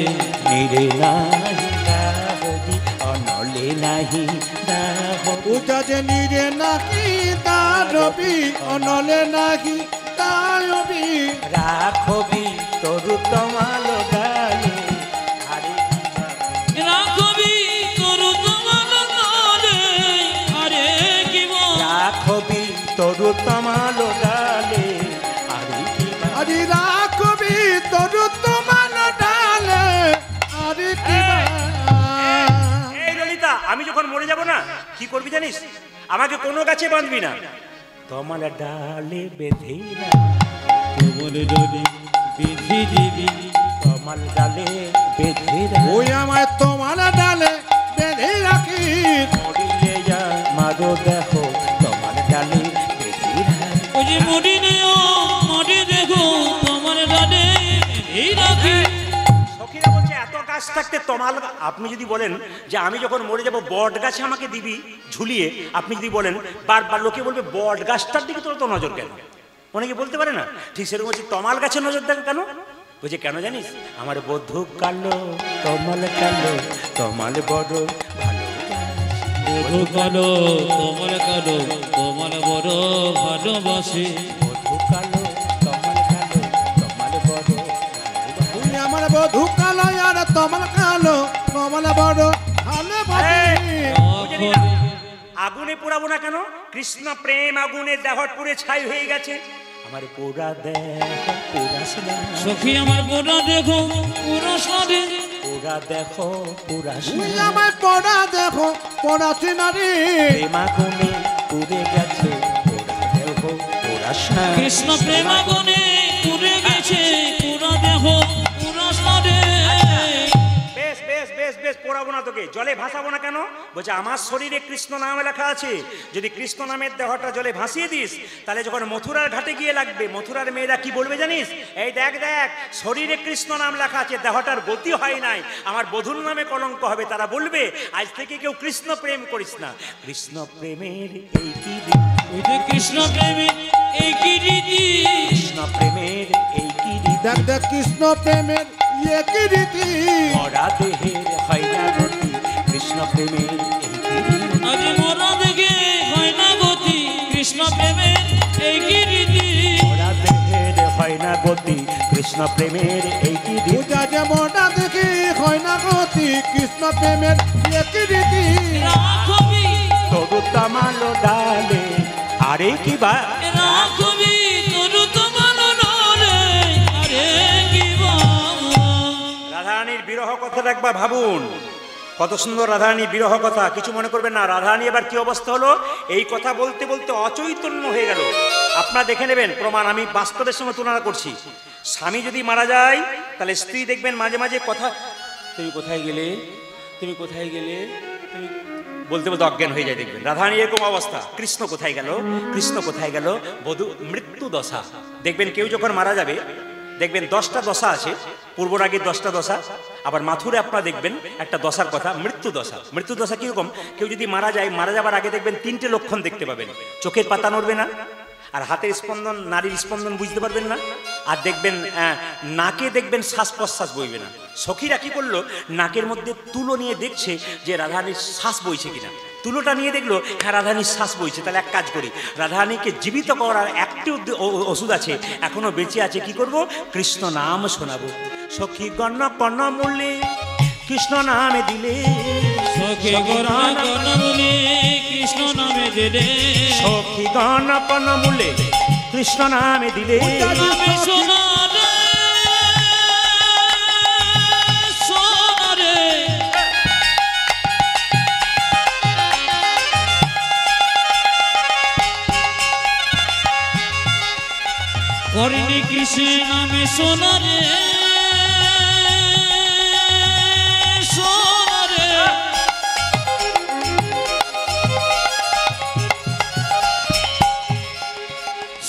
নিরে নাহি দাহবি অনলে নাহি দাহবি উজা যে নিরে নাকি দারবি অনলে নাকি তায়বি রাখবি তরু তমাল গায়ে আরে রাখবি তোর তোমার নালে আরে কেবল রাখবি তরু তমাল গালে আরে কি আরে রাখবি তরু তোমার ডালে আরে কি বা এই ললিতা, আমি যখন মরে যাব না কি করবি জানিস? আমাকে কোনো গাছে বাঁধবি না, তমাল ডালে বেঁধে না, তোমার ডলি বিধি দিবি তমাল ডালে বেঁধে না। ওই আমায় তোমার ডালে বেঁধে রাখি মরিলে যা মারো দেখো তমাল ডালে বেঁধে না। ওই যে মরি নেও মরি দেখো তোমার ডালে এই রাখি সখীরা বলছে এত গাছ থাকতে তমাল আপনি যদি বলেন যে আমি যখন মরে যাব বট গাছে আমাকে দিবি ঝুলিয়ে, আপনি যদি বলেন বারবার লোকে বলবে বট গাছটার দিকে তোর তো নজর কেন? অনেকে বলতে পারে না, ঠিক সেরকম হচ্ছে তমাল গাছে নজর দেখো কেন? বলছে কেন জানিস? আমার বধূ কালো তমাল কালো তমাল বড় ভালো বধু কালো তোমার কালো তোমার বড় ভালোবাসে বধূ কালো তমাল কালো তমাল বড় ভালোবাসে। ওই আমার বধূ কালো আর তোমার কালো কমল বড় ভালো বুঝলি না? আগুনে পোড়াবো না কেন? কৃষ্ণ প্রেম আগুনে দেহট পুড়ে ছাই হয়ে গেছে। আমার পোড়া দেহ পোড়াস না, সখী আমার বোনা দেখো পুরো সারে পোড়া দেখো পোড়াস না। তুই আমায় পড়া দেখো পড়াছি না রে প্রেম আগুনে পুড়ে গেছে, পোড়া দেহ পোড়াস না। কৃষ্ণ প্রেমাগনে পুরে গেছে পুরা দেহ পুরা সারে বেশ বেশ বেশ বেশ, পোড়াবো না তোকে, জলে ভাসাবো না কেন? বলছে আমার শরীরে কৃষ্ণ নাম লেখা আছে, যদি কৃষ্ণ নামের দেহটা জলে ভাসিয়ে দিস তাহলে যখন মথুরার ঘাটে গিয়ে লাগবে মথুরার মেয়েরা কি বলবে জানিস? এই দেখ দেখ শরীরে কৃষ্ণ নাম লেখা আছে, দেহটার গতি হয় নাই, আমার বধূর নামে কলঙ্ক হবে। তারা বলবে আজ থেকে কেউ কৃষ্ণ প্রেম করিস না। কৃষ্ণ প্রেমের এই কি রীতি, ওই যে কৃষ্ণ প্রেমে এই কি রীতি কৃষ্ণ প্রেমের এই কি রীতি, দেখ দেখ কৃষ্ণ প্রেমের ইয়ে কি রীতি মরা দেহের হয় না গতি, কৃষ্ণ প্রেমের এই কি রীতি। আজ মরা দেখে হয় না গতি কৃষ্ণ প্রেমের এই কি রীতি মরা দেহের হয় না গতি, কৃষ্ণ প্রেমের এই কি রীতি। পূজা যেমনটা দেখি হয় না গতি কৃষ্ণ প্রেমের ইয়ে কি রীতি রাখবি তরু তামালো ডালে আরে কি বা রাখবি তোর তোমার নালে আরে কি রাধারানীর বিরহ কথাটা একবার ভাবুন, কত সুন্দর রাধারানীর বিরহ কথা। কিছু মনে করবেন না, রাধারানী এবার কি অবস্থা হলো? এই কথা বলতে বলতে অচৈতন্য হয়ে গেল। আপনারা দেখে নেবেন প্রমাণ, আমি বাস্তবের সঙ্গে তুলনা করছি। স্বামী যদি মারা যায় তাহলে স্ত্রী দেখবেন মাঝে মাঝে কথা, তুমি কোথায় গেলে, তুমি কোথায় গেলে, তুমি বলতে বলতে অজ্ঞান হয়ে যায় দেখবেন। রাধারানী এরকম অবস্থা, কৃষ্ণ কোথায় গেল, কৃষ্ণ কোথায় গেল, বধূ মৃত্যু দশা। দেখবেন কেউ যখন মারা যাবে, দেখবেন 10টা দশা আছে, পূর্বরাগের 10টা দশা, আবার মাথুরে আপনারা দেখবেন একটা দশার কথা, মৃত্যু দশা। মৃত্যু দশা কিরকম, কেউ যদি মারা যায়, মারা যাবার আগে দেখবেন 3টে লক্ষণ দেখতে পাবেন। চোখের পাতা নড়বে না, আর হাতের স্পন্দন, নারীর স্পন্দন বুঝতে পারবেন না, আর দেখবেন নাকে দেখবেন শ্বাস প্রশ্বাস বইবে না। সখীরা কি করলো, নাকের মধ্যে তুলো নিয়ে দেখছে যে রাধারানীর শ্বাস বইছে কিনা। তুলোটা নিয়ে দেখলো হ্যাঁ রাধারানীর শ্বাস বইছে, তাহলে এক কাজ করি, রাধারানীকে জীবিত করার একটি ওষুধ আছে, এখনো বেঁচে আছে, কি করব, কৃষ্ণ নাম শোনাবো। সখী গণ কর্ণ মূল্যে কৃষ্ণ নামে দিলে, সখী গণ কর্ণ মূলে কৃষ্ণ নামে দিলে, সখী গণ কর্ণ মূল্যে কৃষ্ণ নামে দিলে, নামে সোনারে সোনারে করিনি কৃষ্ণ নামে সোনারে সোনারে,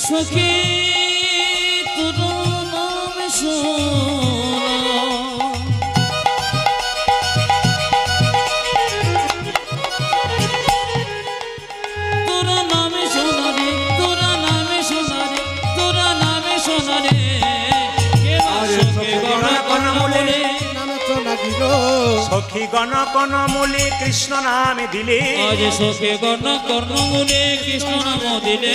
সখী তোর নামে সোনা, তোরা নামে সোনারে, তোরা নামে সোনারে, তোরা নামে সোনারে, সখী গণ কর্ণ মূলে নামে সোনা দিল, সখী গণ কর্ণ মূলে কৃষ্ণ নামে দিলে, আজ সখী গণ কর্ণ মূলে কৃষ্ণ নাম দিলে,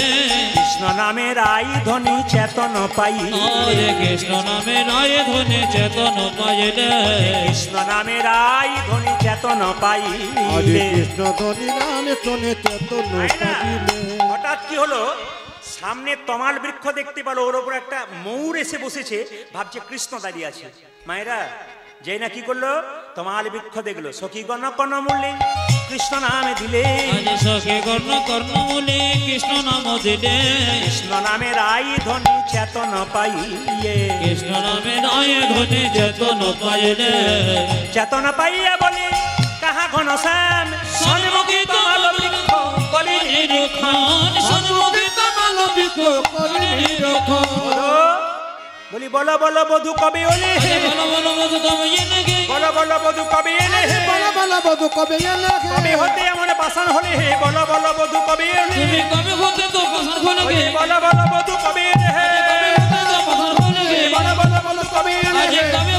কৃষ্ণ নামে রাই ধ্বনি চেতন পাই, আজ কৃষ্ণ নামে রায় ধনে চেতন পাইলে, কৃষ্ণ নামে রাই ধ্বনি চেতন আজ পাইলে। কৃষ্ণ ধনী নামে শোনে চেতন পাইলে। হঠাৎ কি হলো, সামনে তমাল বৃক্ষ দেখতে পেল, ওর ওপর একটা ময়ূর এসে বসেছে, ভাবছে কৃষ্ণ দাঁড়িয়ে আছে। মায়েরা যেই না কি করলো, তমাল বৃক্ষ দেখলো, সখী গণ কর্ণ মূল্যে কৃষ্ণ নামে দিলে, আজ সখী গণ কর্ণ মূলে কৃষ্ণ নাম দিলে, কৃষ্ণ নামে রাই ধ্বনি চেতন পাইয়ে, কৃষ্ণ নামে রায় ধনে চেতন পাইলে, চেতন পাইয়া বলে কাহা ঘন শ্যাম সন্মুখী তমাল বৃক্ষ কলি নিরক্ষণ সন্মুখে কমল বৃক্ষ করে নিরক্ষণ, বলি বলো বলো বধু কবে এলে হে, বলো বলো বধু কবে এলে গে, বলো বলো বধু কবে এলে হে, বলা বলা বধু কবে এলে গে? কবে হতে এমন পাষাণ হলে হে, বলো বলো বধু কবে এলে তুমি কবে হতে তো পাথর খোলে গে, বলো বলো বধু কবে এলে হে, কবে হতে তো পাথর খোলে গে, বলো বলো বধু কবে এলে আজ হে, কবে